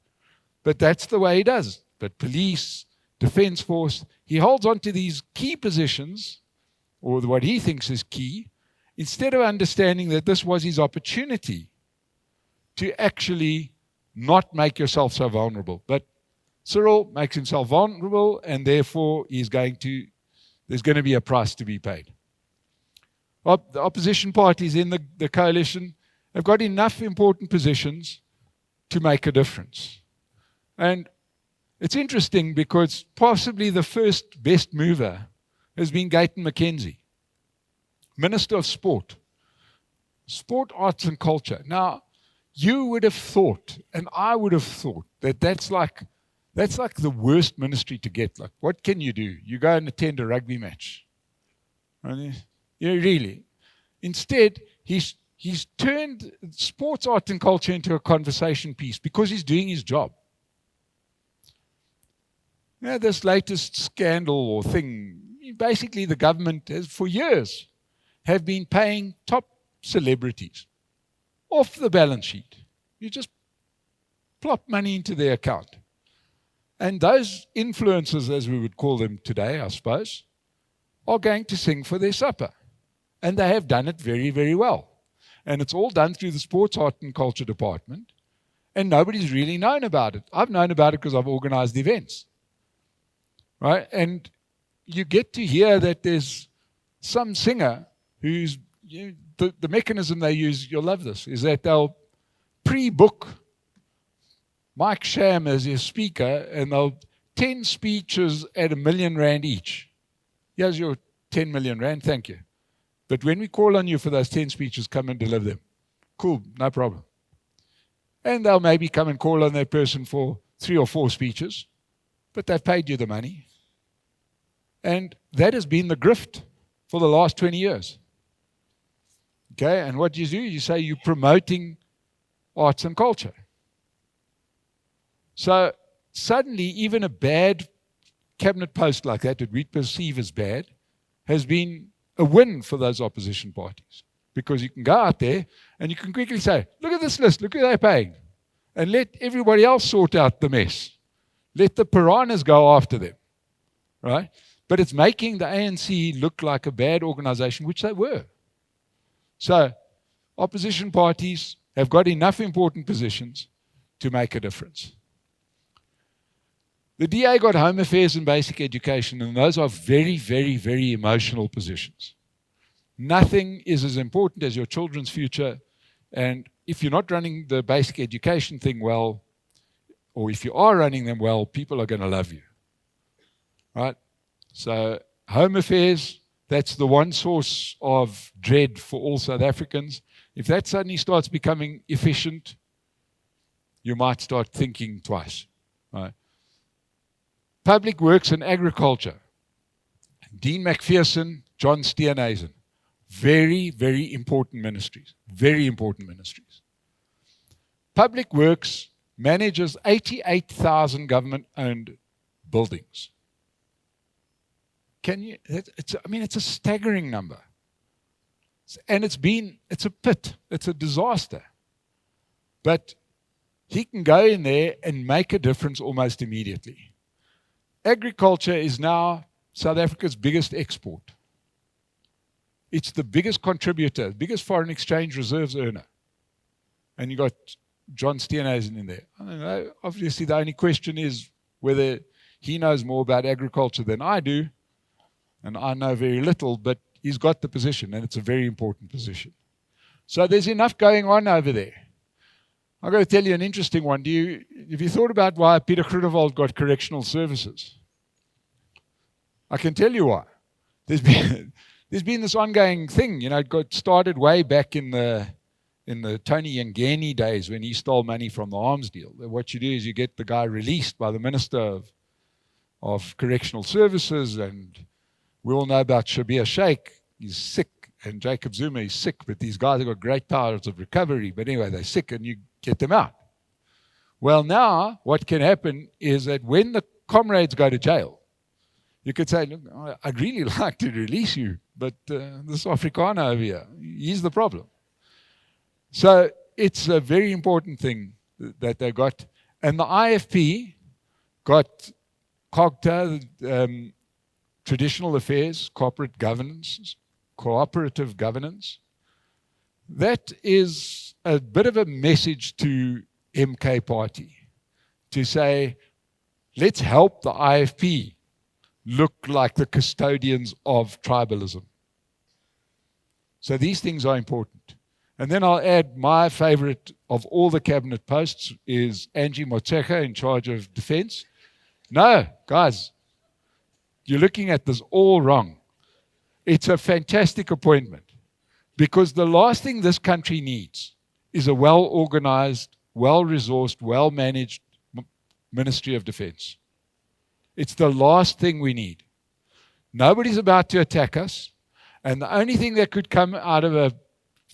But that's the way he does. But police, defense force, he holds on to these key positions, or what he thinks is key, instead of understanding that this was his opportunity to actually not make yourself so vulnerable. But Cyril makes himself vulnerable, and therefore there's going to be a price to be paid. The opposition parties in the coalition have got enough important positions to make a difference. And it's interesting because possibly the first best mover has been Gayton McKenzie, Minister of Sport, Arts and Culture. Now, you would have thought, and I would have thought, that's like the worst ministry to get. Like, what can you do? You go and attend a rugby match. Really. Instead, he's turned sports, art, and culture into a conversation piece because he's doing his job. This latest scandal or thing, basically the government has, for years, have been paying top celebrities off the balance sheet. You just plop money into their account. And those influencers, as we would call them today, I suppose, are going to sing for their supper. And they have done it very, very well. And it's all done through the Sports, Art and Culture Department. And nobody's really known about it. I've known about it because I've organized events. Right? And you get to hear that there's some singer who's, the mechanism they use, you'll love this, is that they'll pre-book Mike Sham as your speaker, and they'll 10 speeches at R1 million each. Here's your 10 million rand, thank you. But when we call on you for those 10 speeches, come and deliver them. Cool, no problem. And they'll maybe come and call on that person for 3 or 4 speeches, but they've paid you the money. And that has been the grift for the last 20 years. Okay, and what you do, you say you're promoting arts and culture. So suddenly, even a bad cabinet post like that we perceive as bad has been a win for those opposition parties. Because you can go out there and you can quickly say, look at this list, look who they're paying. And let everybody else sort out the mess. Let the piranhas go after them. Right? But it's making the ANC look like a bad organization, which they were. So opposition parties have got enough important positions to make a difference. The DA got Home Affairs and Basic Education, and those are very, very, very emotional positions. Nothing is as important as your children's future, and if you're not running the basic education thing well, or if you are running them well, people are going to love you. Right? So Home Affairs, that's the one source of dread for all South Africans. If that suddenly starts becoming efficient, you might start thinking twice. Right? Public Works and Agriculture. Dean McPherson, John Steenhuisen. Very, very important ministries. Very important ministries. Public Works manages 88,000 government-owned buildings. It's a staggering number. And it's a pit. It's a disaster. But he can go in there and make a difference almost immediately. Agriculture is now South Africa's biggest export. It's the biggest contributor, biggest foreign exchange reserves earner. And you got John Steenhuisen in there. I don't know. Obviously, the only question is whether he knows more about agriculture than I do. And I know very little, but he's got the position, and it's a very important position. So there's enough going on over there. I've got to tell you an interesting one. Have you thought about why Peter Groenewald got correctional services? I can tell you why. There's been this ongoing thing, it got started way back in the in the Tony Yangeni days when he stole money from the arms deal. What you do is you get the guy released by the Minister of Correctional Services, and we all know about Shabir Sheikh. He's sick, and Jacob Zuma is sick, but these guys have got great powers of recovery. But anyway, they're sick, and you get them out. Well, now what can happen is that when the comrades go to jail, you could say, look, I'd really like to release you, but this Afrikaner over here, he's the problem. So it's a very important thing that they got. And the IFP got COGTA, Traditional Affairs, Corporate Governance, Cooperative Governance. That is a bit of a message to MK Party to say, let's help the IFP look like the custodians of tribalism. So these things are important. And then I'll add my favorite of all the cabinet posts is Angie Motshekga in charge of defense. No, guys, you're looking at this all wrong. It's a fantastic appointment because the last thing this country needs is a well-organized, well-resourced, well-managed Ministry of Defense. It's the last thing we need. Nobody's about to attack us, and the only thing that could come out of a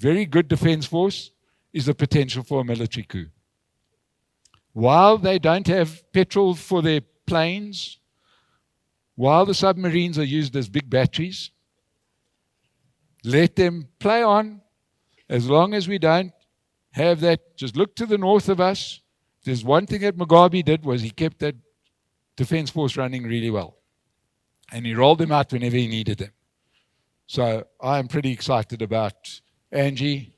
very good defense force is the potential for a military coup. While they don't have petrol for their planes, while the submarines are used as big batteries, let them play on. As long as we don't have that, just look to the north of us. There's one thing that Mugabe did was he kept that defense force running really well. And he rolled them out whenever he needed them. So I'm pretty excited about Angie.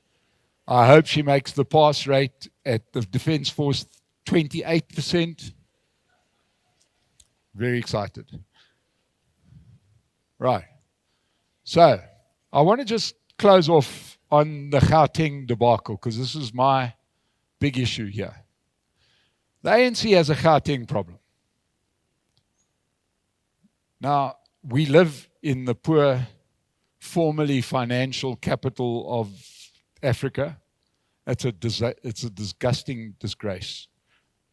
I hope she makes the pass rate at the defense force 28%. Very excited. Right. So I want to just close off on the Gauteng debacle because this is my big issue here. The ANC has a Gauteng problem. Now, we live in the poor, formerly financial capital of Africa. It's a disgusting disgrace.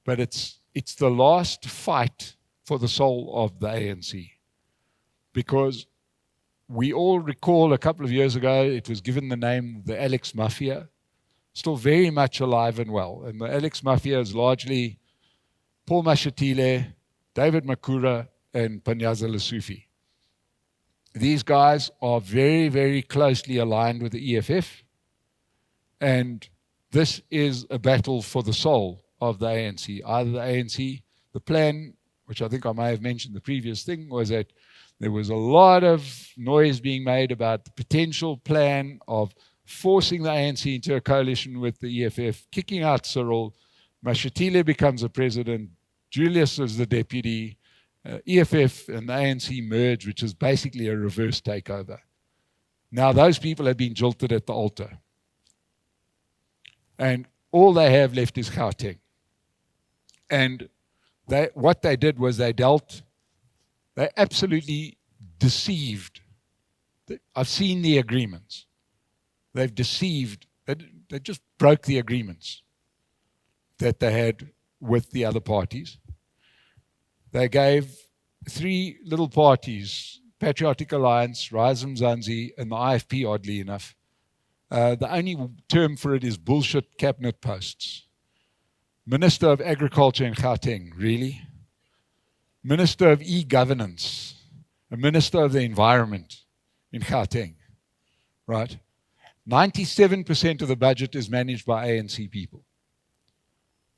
But it's the last fight for the soul of the ANC. Because we all recall a couple of years ago, it was given the name the Alex Mafia, still very much alive and well. And the Alex Mafia is largely Paul Mashatile, David Makura, and Panyaza Lesufi. These guys are very, very closely aligned with the EFF, and this is a battle for the soul of the ANC. Either the ANC, the plan, which I think I may have mentioned the previous thing, was that there was a lot of noise being made about the potential plan of forcing the ANC into a coalition with the EFF, kicking out Cyril, Mashatile becomes the president, Julius is the deputy, EFF and the ANC merge, which is basically a reverse takeover. Now those people have been jilted at the altar. And all they have left is Gauteng. And what they did was they absolutely deceived. I've seen the agreements. They've deceived. They just broke the agreements that they had with the other parties. They gave three little parties, Patriotic Alliance, Rise Mzansi, and the IFP, oddly enough. The only term for it is bullshit cabinet posts. Minister of Agriculture in Gauteng, really? Minister of E-Governance, a Minister of the Environment in Gauteng, right? 97% of the budget is managed by ANC people.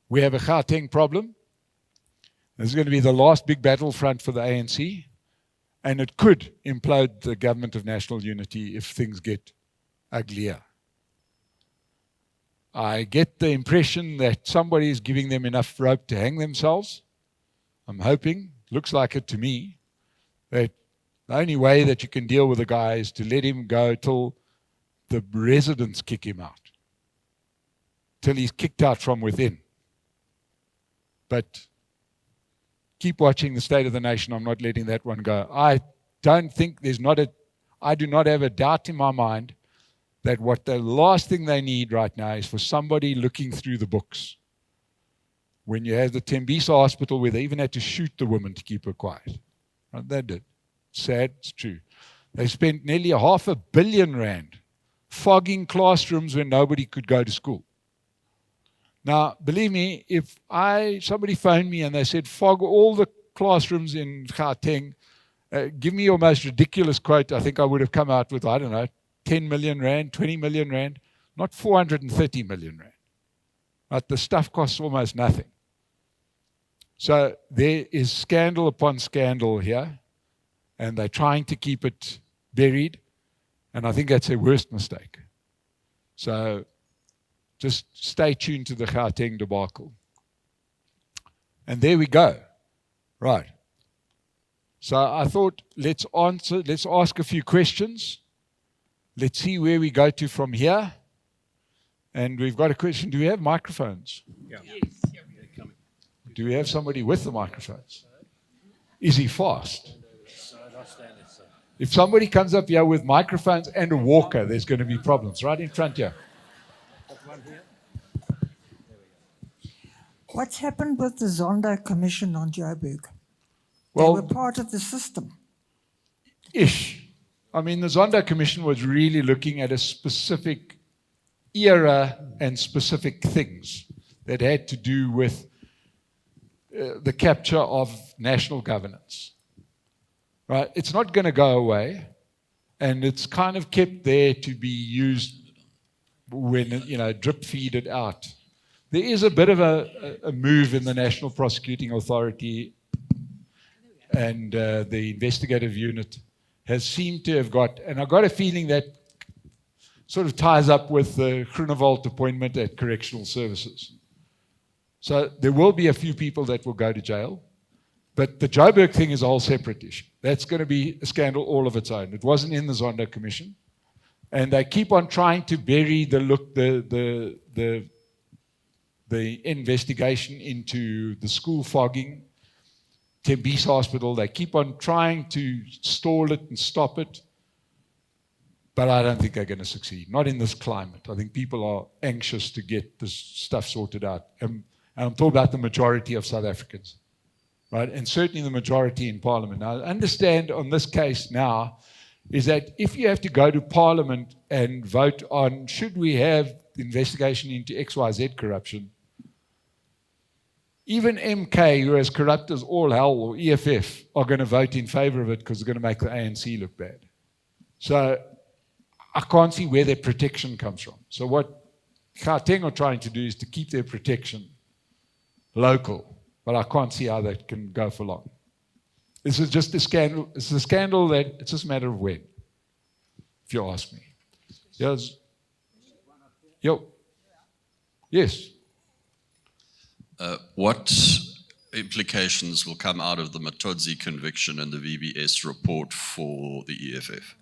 We have a Gauteng problem. This is going to be the last big battlefront for the ANC, and it could implode the government of national unity if things get uglier. I get the impression that somebody is giving them enough rope to hang themselves. I'm hoping, looks like it to me, that the only way that you can deal with a guy is to let him go till the residents kick him out, till he's kicked out from within. But keep watching the State of the Nation. I'm not letting that one go. I do not have a doubt in my mind that what the last thing they need right now is for somebody looking through the books. When you have the Tembisa hospital where they even had to shoot the woman to keep her quiet. Right? They did. Sad, it's true. They spent nearly R500 million fogging classrooms when nobody could go to school. Now, believe me, if somebody phoned me and they said, fog all the classrooms in Gauteng, give me your most ridiculous quote, I think I would have come out with, I don't know, 10 million rand, 20 million rand, not 430 million rand. But the stuff costs almost nothing. So there is scandal upon scandal here, and they're trying to keep it buried, and I think that's their worst mistake. So just stay tuned to the Gauteng debacle. And there we go. Right. So I thought let's ask a few questions. Let's see where we go to from here. And we've got a question. Do we have microphones? Yeah. Yes. Do we have somebody with the microphones? Is he fast? If somebody comes up here with microphones and a walker, there's going to be problems. Right in front here. What's happened with the Zondo Commission on Joburg? Well, they were part of the system. Ish. I mean, the Zondo Commission was really looking at a specific era and specific things that had to do with the capture of national governance. Right? It's not going to go away, and it's kind of kept there to be used when, drip feed it out. There is a bit of a move in the National Prosecuting Authority, and the investigative unit has seemed to have got, and I've got a feeling that sort of ties up with the Groenewald appointment at Correctional Services. So there will be a few people that will go to jail, but the Joburg thing is a whole separate issue. That's going to be a scandal all of its own. It wasn't in the Zondo Commission, and they keep on trying to bury the investigation into the school fogging, Tembisa Hospital. They keep on trying to stall it and stop it, but I don't think they're going to succeed. Not in this climate. I think people are anxious to get this stuff sorted out. And I'm talking about the majority of South Africans, right? And certainly the majority in Parliament. Now, understand on this case now is that if you have to go to Parliament and vote on should we have the investigation into XYZ corruption, even MK, who is corrupt as all hell, or EFF, are going to vote in favor of it because it's going to make the ANC look bad. So I can't see where their protection comes from. So what Gauteng are trying to do is to keep their protection local, but I can't see how that can go for long. This is just a scandal. It's a scandal that it's just a matter of when, if you ask me. Yes. Yo. Yes. What implications will come out of the Matodzi conviction and the VBS report for the EFF?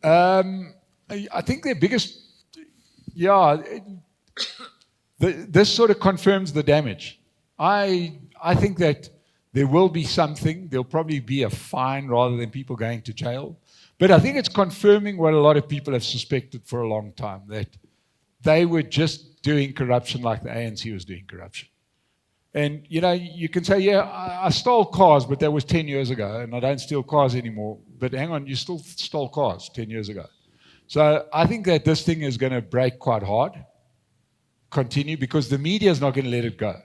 I think their biggest, this sort of confirms the damage. I think that there will be something. There'll probably be a fine rather than people going to jail. But I think it's confirming what a lot of people have suspected for a long time, that they were just doing corruption like the ANC was doing corruption. And, you can say, I stole cars, but that was 10 years ago, and I don't steal cars anymore. But hang on, you still stole cars 10 years ago. So I think that this thing is going to break quite hard, continue, because the media is not going to let it go.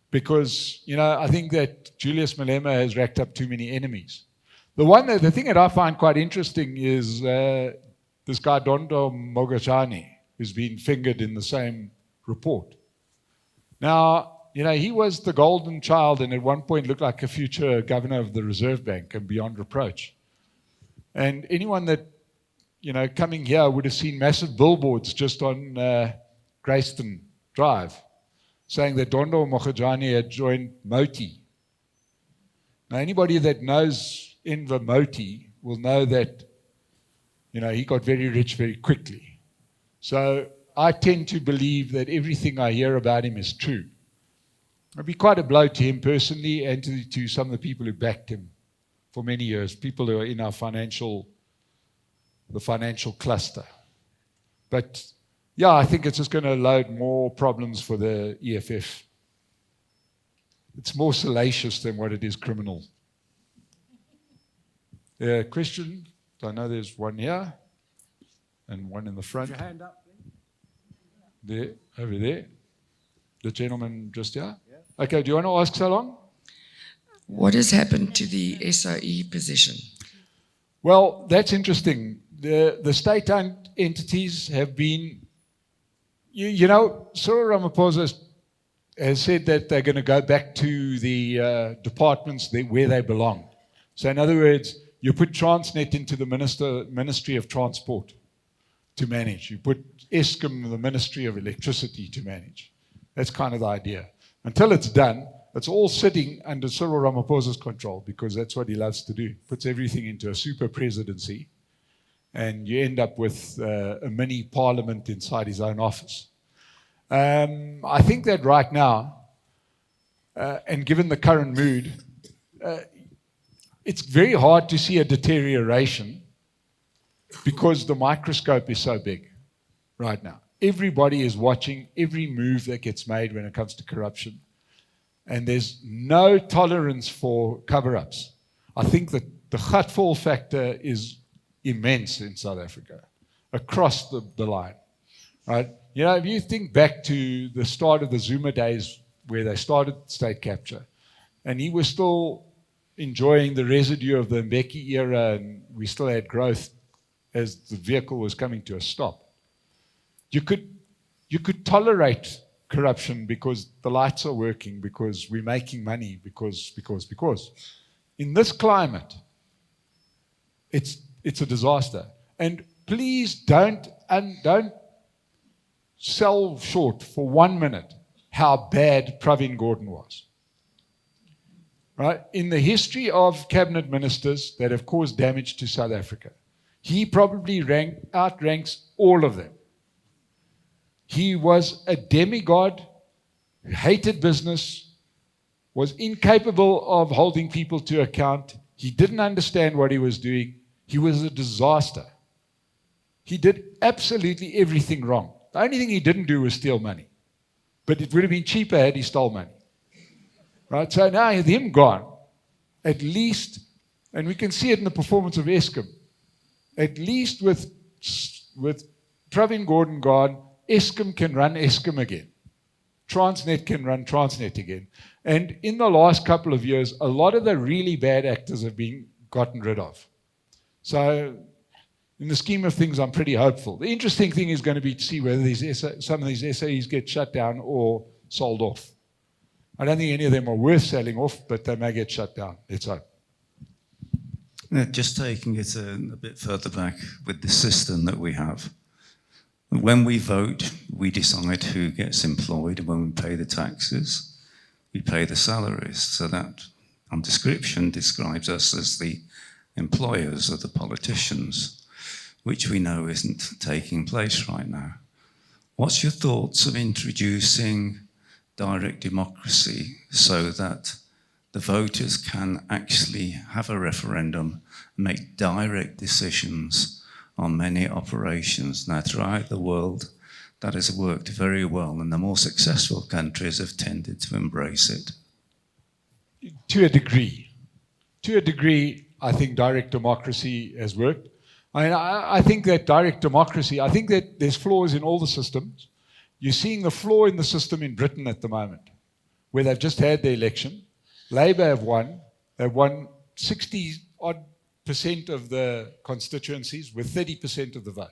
Because, I think that Julius Malema has racked up too many enemies. The thing that I find quite interesting is this guy, Dondo Mogajani, who's been fingered in the same report. Now, he was the golden child and at one point looked like a future governor of the Reserve Bank and beyond reproach. And anyone that, coming here would have seen massive billboards just on Grayston Drive saying that Dondo Mogajani had joined Moti. Now, anybody that knows Enver Moti will know that, he got very rich very quickly. So I tend to believe that everything I hear about him is true. It'd be quite a blow to him personally and to some of the people who backed him for many years, people who are in the financial cluster. But yeah, I think it's just going to load more problems for the EFF. It's more salacious than what it is criminal. Question? I know there's one here and one in the front. Put your hand up, please. There, over there. The gentleman just here. Yeah. Okay, do you want to ask so long? What has happened to the SOE position? Well, that's interesting. The state-owned entities have been, you know, Cyril Ramaphosa has said that they're going to go back to the departments where they belong. So in other words, you put Transnet into the Ministry of Transport to manage. You put Eskom in the Ministry of Electricity to manage. That's kind of the idea. Until it's done, it's all sitting under Cyril Ramaphosa's control because that's what he loves to do. Puts everything into a super presidency and you end up with a mini parliament inside his own office. I think that right now, and given the current mood, it's very hard to see a deterioration because the microscope is so big right now. Everybody is watching every move that gets made when it comes to corruption. And there's no tolerance for cover-ups. I think that the Gatfall factor is immense in South Africa, across the line, right? You know, if you think back to the start of the Zuma days where they started state capture, and he was still enjoying the residue of the Mbeki era, and we still had growth as the vehicle was coming to a stop. You could tolerate corruption because the lights are working, because we're making money, because. In this climate, it's a disaster. And please don't sell short for 1 minute how bad Pravin Gordhan was. Right? In the history of cabinet ministers that have caused damage to South Africa, he probably outranks all of them. He was a demigod, hated business, was incapable of holding people to account. He didn't understand what he was doing. He was a disaster. He did absolutely everything wrong. The only thing he didn't do was steal money. But it would have been cheaper had he stole money. Right? So now with him gone, at least, and we can see it in the performance of Eskom, at least with Pravin Gordhan gone, Eskom can run Eskom again. Transnet can run Transnet again. And in the last couple of years, a lot of the really bad actors have been gotten rid of. So in the scheme of things, I'm pretty hopeful. The interesting thing is going to be to see whether some of these SAEs get shut down or sold off. I don't think any of them are worth selling off, but they may get shut down. Let's hope. Just taking it a bit further back with the system that we have. When we vote, we decide who gets employed, and when we pay the taxes, we pay the salaries. So that, on description, describes us as the employers of the politicians, which we know isn't taking place right now. What's your thoughts of introducing direct democracy so that the voters can actually have a referendum, make direct decisions on many operations? Now, throughout the world, that has worked very well, and the more successful countries have tended to embrace it. To a degree. To a degree, I think direct democracy has worked. I think that direct democracy, I think that there's flaws in all the systems. You're seeing the flaw in the system in Britain at the moment, where they've just had the election. Labour have won. They've won 60-odd% of the constituencies with 30% of the vote.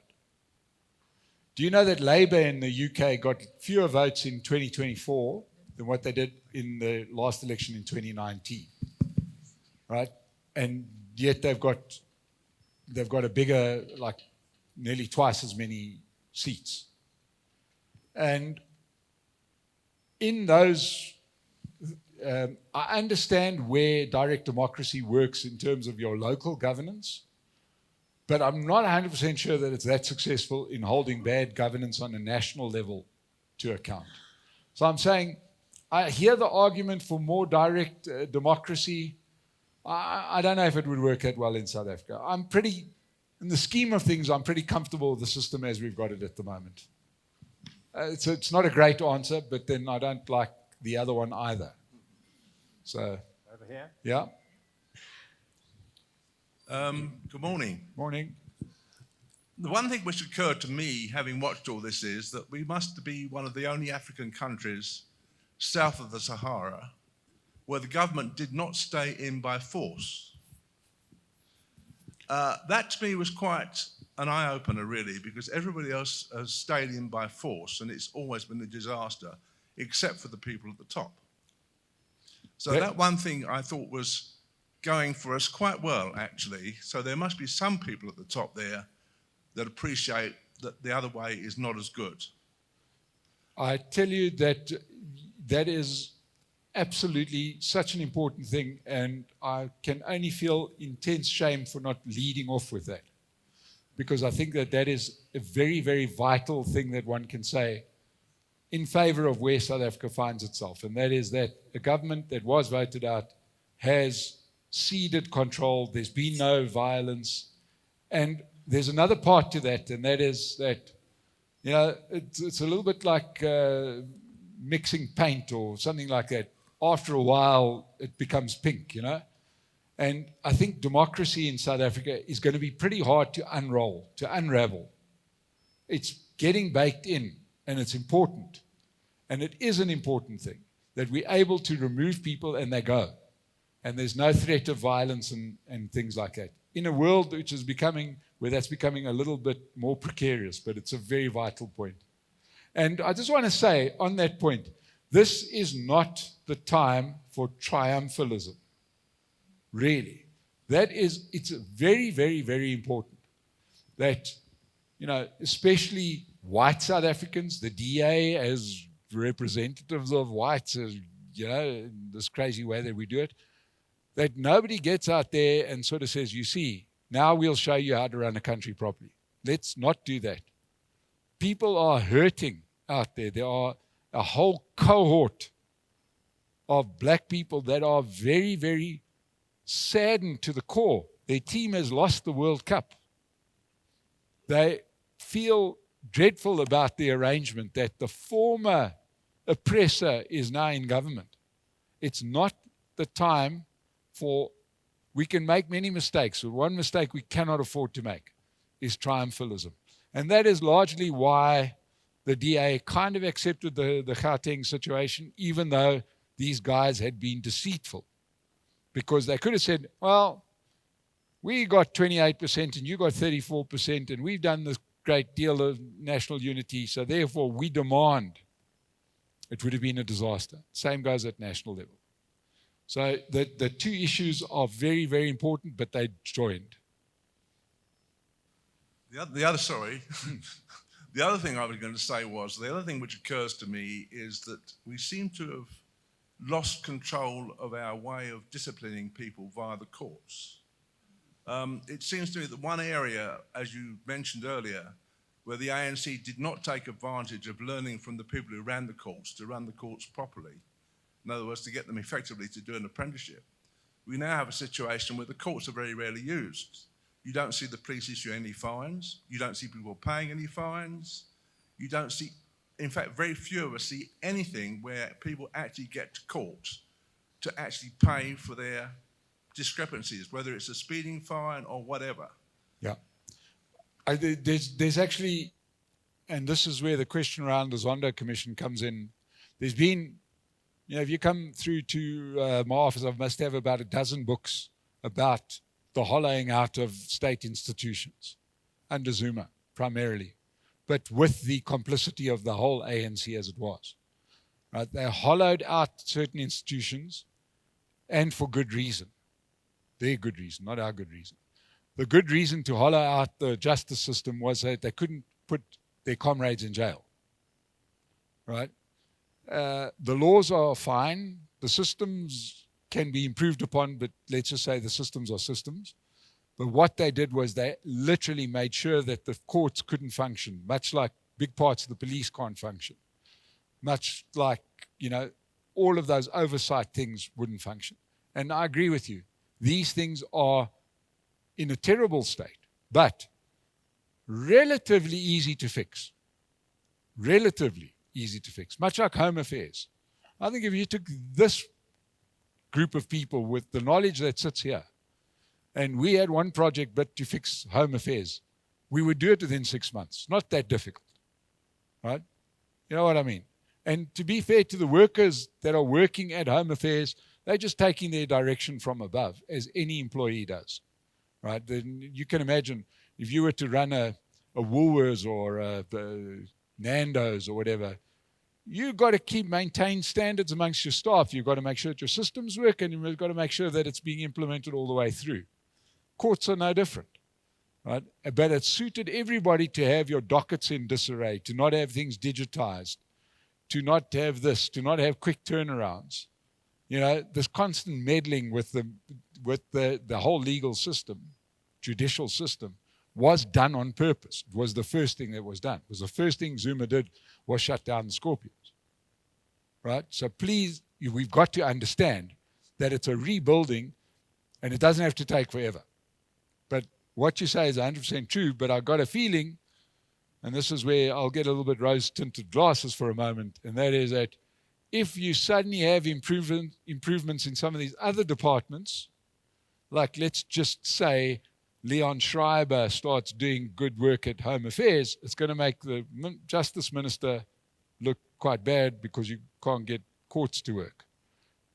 Do you know that Labour in the UK got fewer votes in 2024 than what they did in the last election in 2019? Right? And yet they've got a bigger, like nearly twice as many seats. And in those, I understand where direct democracy works in terms of your local governance, but I'm not 100% sure that it's that successful in holding bad governance on a national level to account. So I'm saying, I hear the argument for more direct democracy. I don't know if it would work that well in South Africa. I'm pretty in the scheme of things, I'm pretty comfortable with the system as we've got it at the moment. It's not a great answer, but then I don't like the other one either. So, Over here. yeah. Good morning. Morning. The one thing which occurred to me, having watched all this, is that we must be one of the only African countries south of the Sahara where the government did not stay in by force. That to me was quite an eye-opener, really, because everybody else has stayed in by force, and it's always been a disaster, except for the people at the top. So that one thing I thought was going for us quite well, actually. So there must be some people at the top there that appreciate that the other way is not as good. I tell you that that is absolutely such an important thing, and I can only feel intense shame for not leading off with that, because I think that that is a very, very vital thing that one can say in favor of where South Africa finds itself, and that is that a government that was voted out has ceded control. There's been no violence, and there's another part to that, and that is that, you know, it's a little bit like mixing paint or something like that. After a while, it becomes pink, you know. And I think democracy in South Africa is going to be pretty hard to unravel. It's getting baked in, and it's important. And it is an important thing that we're able to remove people and they go. And there's no threat of violence and things like that. In a world which is becoming, where that's becoming a little bit more precarious, but it's a very vital point. And I just want to say on that point, this is not the time for triumphalism. Really. It's very, very, very important that, you know, especially white South Africans, the DA as representatives of whites, as, you know, in this crazy way that we do it, that nobody gets out there and sort of says, you see, now we'll show you how to run a country properly. Let's not do that. People are hurting out there. There are a whole cohort of black people that are very, very saddened to the core. Their team has lost the World Cup. They feel dreadful about the arrangement that the former oppressor is now in government. It's not the time for, we can make many mistakes, but one mistake we cannot afford to make is triumphalism. And that is largely why the DA kind of accepted the Gauteng situation, even though these guys had been deceitful. Because they could have said, well, we got 28% and you got 34%, and we've done this great deal of national unity, so therefore we demand. It would have been a disaster. Same goes at national level. So the two issues are very, very important, but they joined. The other thing I was going to say was, the other thing which occurs to me is that we seem to have lost control of our way of disciplining people via the courts. It seems to me that one area, as you mentioned earlier, where the ANC did not take advantage of learning from the people who ran the courts to run the courts properly, in other words, to get them effectively to do an apprenticeship. We now have a situation where the courts are very rarely used. You don't see the police issue any fines. You don't see people paying any fines. You don't see, in fact, very few of us see anything where people actually get to court to actually pay for their discrepancies, whether it's a speeding fine or whatever. Yeah. There's actually, and this is where the question around the Zondo Commission comes in. There's been, you know, if you come through to my office, I must have about a dozen books about the hollowing out of state institutions under Zuma, primarily, but with the complicity of the whole ANC as it was. Right? They hollowed out certain institutions, and for good reason. Their good reason, not our good reason. The good reason to hollow out the justice system was that they couldn't put their comrades in jail. Right? The laws are fine. The systems can be improved upon, but let's just say the systems are systems. But what they did was they literally made sure that the courts couldn't function, much like big parts of the police can't function. Much like, you know, all of those oversight things wouldn't function. And I agree with you. These things are in a terrible state. But relatively easy to fix. Relatively easy to fix, much like Home Affairs. I think if you took this group of people with the knowledge that sits here, and we had one project but to fix Home Affairs, we would do it within 6 months. Not that difficult, right? You know what I mean? And to be fair to the workers that are working at Home Affairs, they're just taking their direction from above, as any employee does, right? Then you can imagine if you were to run a Woolworths or a Nando's or whatever, you've got to maintain standards amongst your staff. You've got to make sure that your systems work, and you've got to make sure that it's being implemented all the way through. Courts are no different, right? But it suited everybody to have your dockets in disarray, to not have things digitized, to not have this, to not have quick turnarounds. You know, this constant meddling with the whole legal system, judicial system, was done on purpose. It was the first thing that was done. It was the first thing Zuma did, was shut down the Scorpions. Right? So please, we've got to understand that it's a rebuilding, and it doesn't have to take forever. But what you say is 100% true, but I've got a feeling, and this is where I'll get a little bit rose-tinted glasses for a moment, and that is that if you suddenly have improvements in some of these other departments, like let's just say Leon Schreiber starts doing good work at Home Affairs, it's going to make the Justice Minister look quite bad because you can't get courts to work.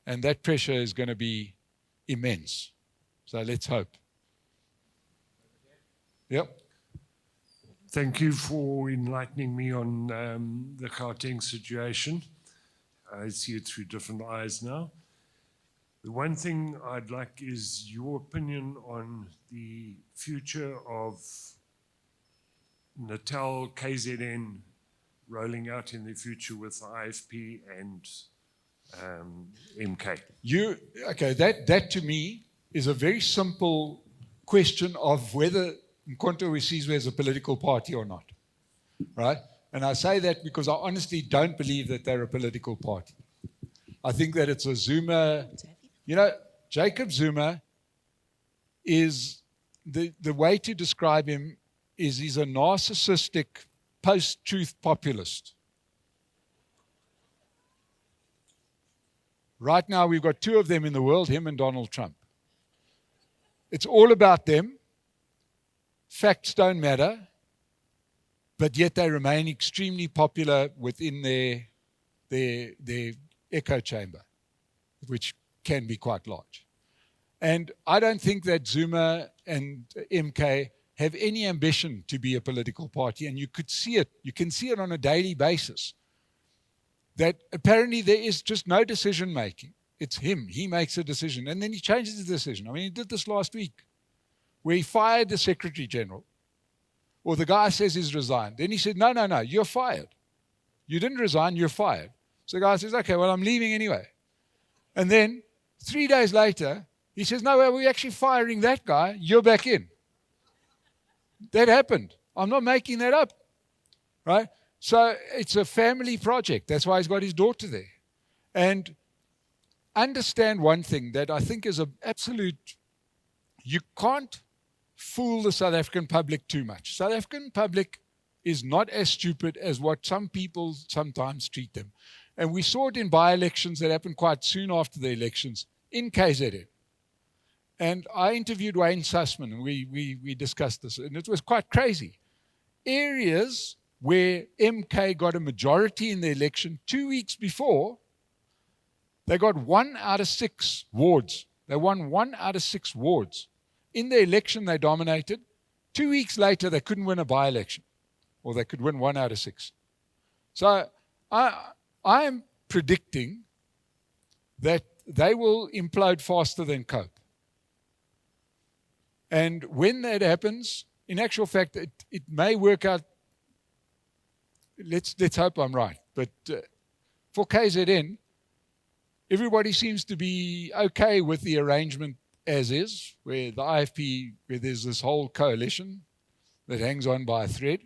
And that pressure is going to be immense. So let's hope. Yep. Thank you for enlightening me on the Gauteng situation. I see it through different eyes now. The one thing I'd like is your opinion on the future of Natal KZN rolling out in the future with the IFP and MK. Okay, that to me is a very simple question of whether Mkhonto Wesizwe is a political party or not, right? And I say that because I honestly don't believe that they're a political party. I think that it's a Zuma, you know, Jacob Zuma is, the way to describe him is he's a narcissistic post-truth populist. Right now we've got two of them in the world, him and Donald Trump. It's all about them. Facts don't matter, but yet they remain extremely popular within their echo chamber, which can be quite large. And I don't think that Zuma and MK have any ambition to be a political party, and you could see it. You can see it on a daily basis, that apparently there is just no decision making. It's him. He makes a decision, and then he changes the decision. I mean, he did this last week, where he fired the Secretary General, or the guy says he's resigned. Then he said, no, you're fired. You didn't resign, you're fired. So the guy says, okay, well, I'm leaving anyway. And then 3 days later, he says, no, well, we're actually firing that guy. You're back in. That happened. I'm not making that up, right? So it's a family project. That's why he's got his daughter there. And understand one thing that I think is an absolute, you can't fool the South African public too much. South African public is not as stupid as what some people sometimes treat them. And we saw it in by-elections that happened quite soon after the elections in KZN. And I interviewed Wayne Sussman, and we discussed this, and it was quite crazy. Areas where MK got a majority in the election 2 weeks before, they got 1 out of 6 wards. They won 1 out of 6 wards. In the election, they dominated. 2 weeks later, they couldn't win a by-election, or they could win 1 out of 6. So I am predicting that they will implode faster than cope. And when that happens, in actual fact, it may work out. Let's hope I'm right. But for KZN, everybody seems to be okay with the arrangement as is, where the IFP, where there's this whole coalition that hangs on by a thread,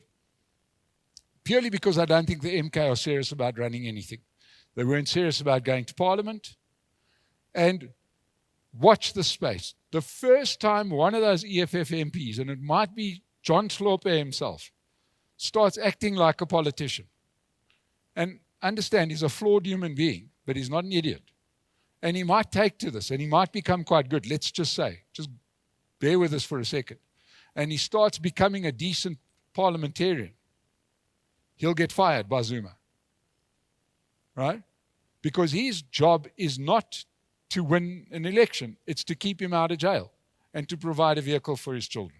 purely because I don't think the MK are serious about running anything. They weren't serious about going to Parliament. And watch the space. The first time one of those EFF MPs, and it might be John Slaughter himself, starts acting like a politician. And understand, he's a flawed human being, but he's not an idiot. And he might take to this, and he might become quite good, let's just say. Just bear with us for a second. And he starts becoming a decent parliamentarian. He'll get fired by Zuma. Right? Because his job is not to win an election, it's to keep him out of jail and to provide a vehicle for his children.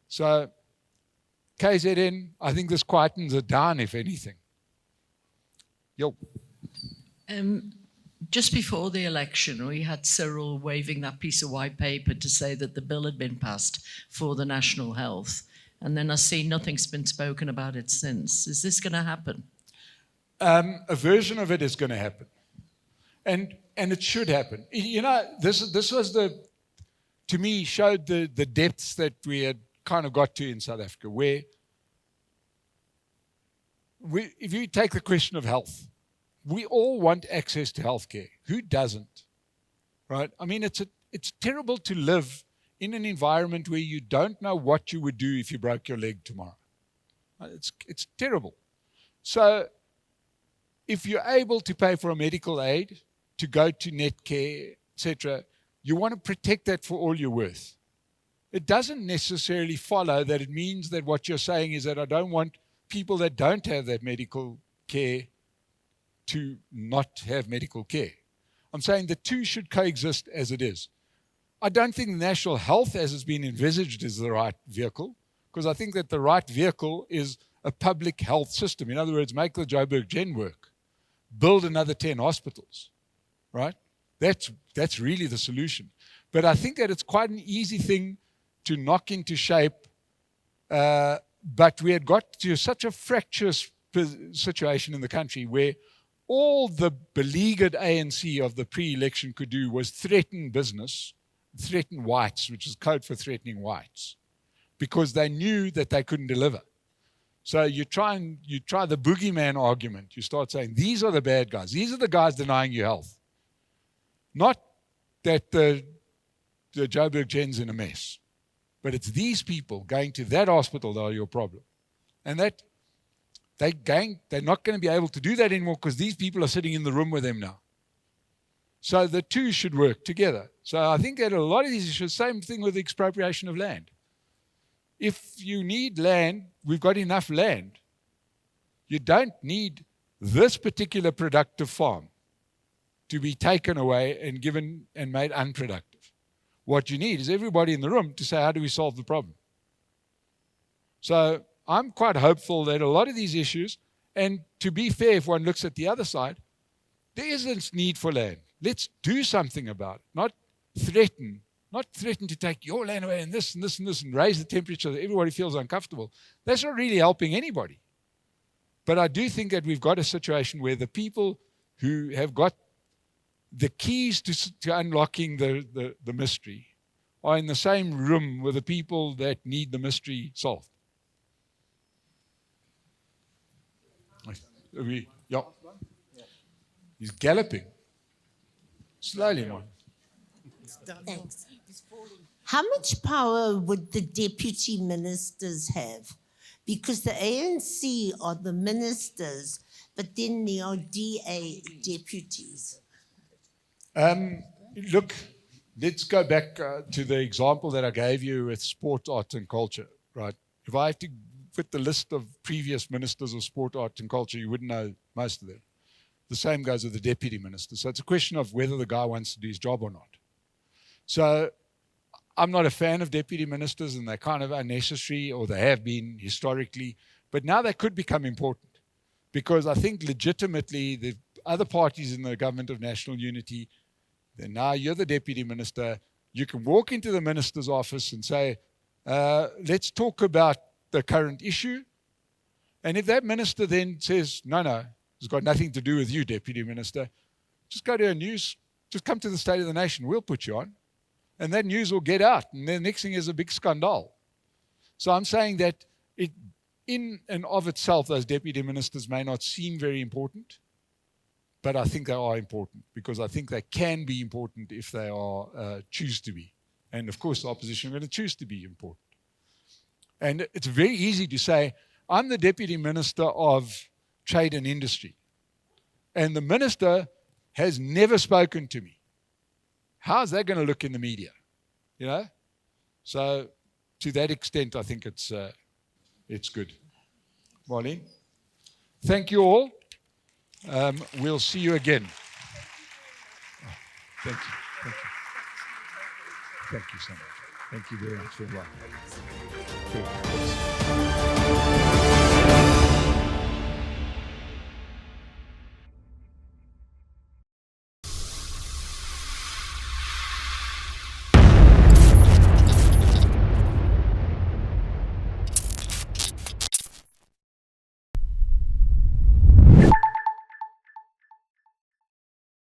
So, KZN, I think this quietens it down, if anything. Yo. Just before the election, we had Cyril waving that piece of white paper to say that the bill had been passed for the national health. And then I see nothing's been spoken about it since. Is this going to happen? A version of it is going to happen. And it should happen. You know, this was to me, showed the depths that we had kind of got to in South Africa, where if you take the question of health, we all want access to healthcare. Who doesn't? Right? I mean, it's terrible to live in an environment where you don't know what you would do if you broke your leg tomorrow. It's terrible. So if you're able to pay for a medical aid, to go to Netcare, etc., you want to protect that for all you're worth. It doesn't necessarily follow that it means that what you're saying is that I don't want people that don't have that medical care to not have medical care. I'm saying the two should coexist as it is. I don't think national health as it's been envisaged is the right vehicle, because I think that the right vehicle is a public health system. In other words, make the Joburg Gen work. Build another 10 hospitals, right? That's really the solution. But I think that it's quite an easy thing to knock into shape, but we had got to such a fractious situation in the country where all the beleaguered ANC of the pre-election could do was threaten business, threaten whites, which is code for threatening whites, because they knew that they couldn't deliver. So you try the boogeyman argument. You start saying, these are the bad guys. These are the guys denying you health. Not that the Joburg Gen's in a mess, but it's these people going to that hospital that are your problem. And that they're not going to be able to do that anymore because these people are sitting in the room with them now. So the two should work together. So I think that a lot of these issues, same thing with the expropriation of land. If you need land, we've got enough land. You don't need this particular productive farm to be taken away and given and made unproductive. What you need is everybody in the room to say, how do we solve the problem? So I'm quite hopeful that a lot of these issues, and to be fair, if one looks at the other side, there isn't need for land. Let's do something about it, not threaten to take your land away and this and this and this and raise the temperature that everybody feels uncomfortable. That's not really helping anybody. But I do think that we've got a situation where the people who have got the keys to unlocking the mystery are in the same room with the people that need the mystery solved. Yeah. He's galloping. Slowly, man. Thanks. How much power would the deputy ministers have? Because the ANC are the ministers, but then there are DA deputies. Look, let's go back to the example that I gave you with sport, art, and culture, right? If I have to put the list of previous ministers of sport, art, and culture, you wouldn't know most of them. The same goes with the deputy minister. So it's a question of whether the guy wants to do his job or not. So I'm not a fan of deputy ministers, and they're kind of unnecessary, or they have been historically. But now they could become important, because I think legitimately the other parties in the government of national unity, then now you're the deputy minister. You can walk into the minister's office and say, let's talk about the current issue. And if that minister then says, no, it's got nothing to do with you, deputy minister, just go to a news, just come to the State of the Nation, we'll put you on. And that news will get out, and the next thing is a big scandal. So I'm saying that in and of itself, those deputy ministers may not seem very important, but I think they are important, because I think they can be important if they are choose to be. And of course, the opposition are going to choose to be important. And it's very easy to say, I'm the Deputy Minister of Trade and Industry, and the Minister has never spoken to me. How's that going to look in the media? You know? So to that extent, I think it's good. Marlene, thank you all. We'll see you again. Thank you. Thank you. Thank you so much. Thank you very much for your work.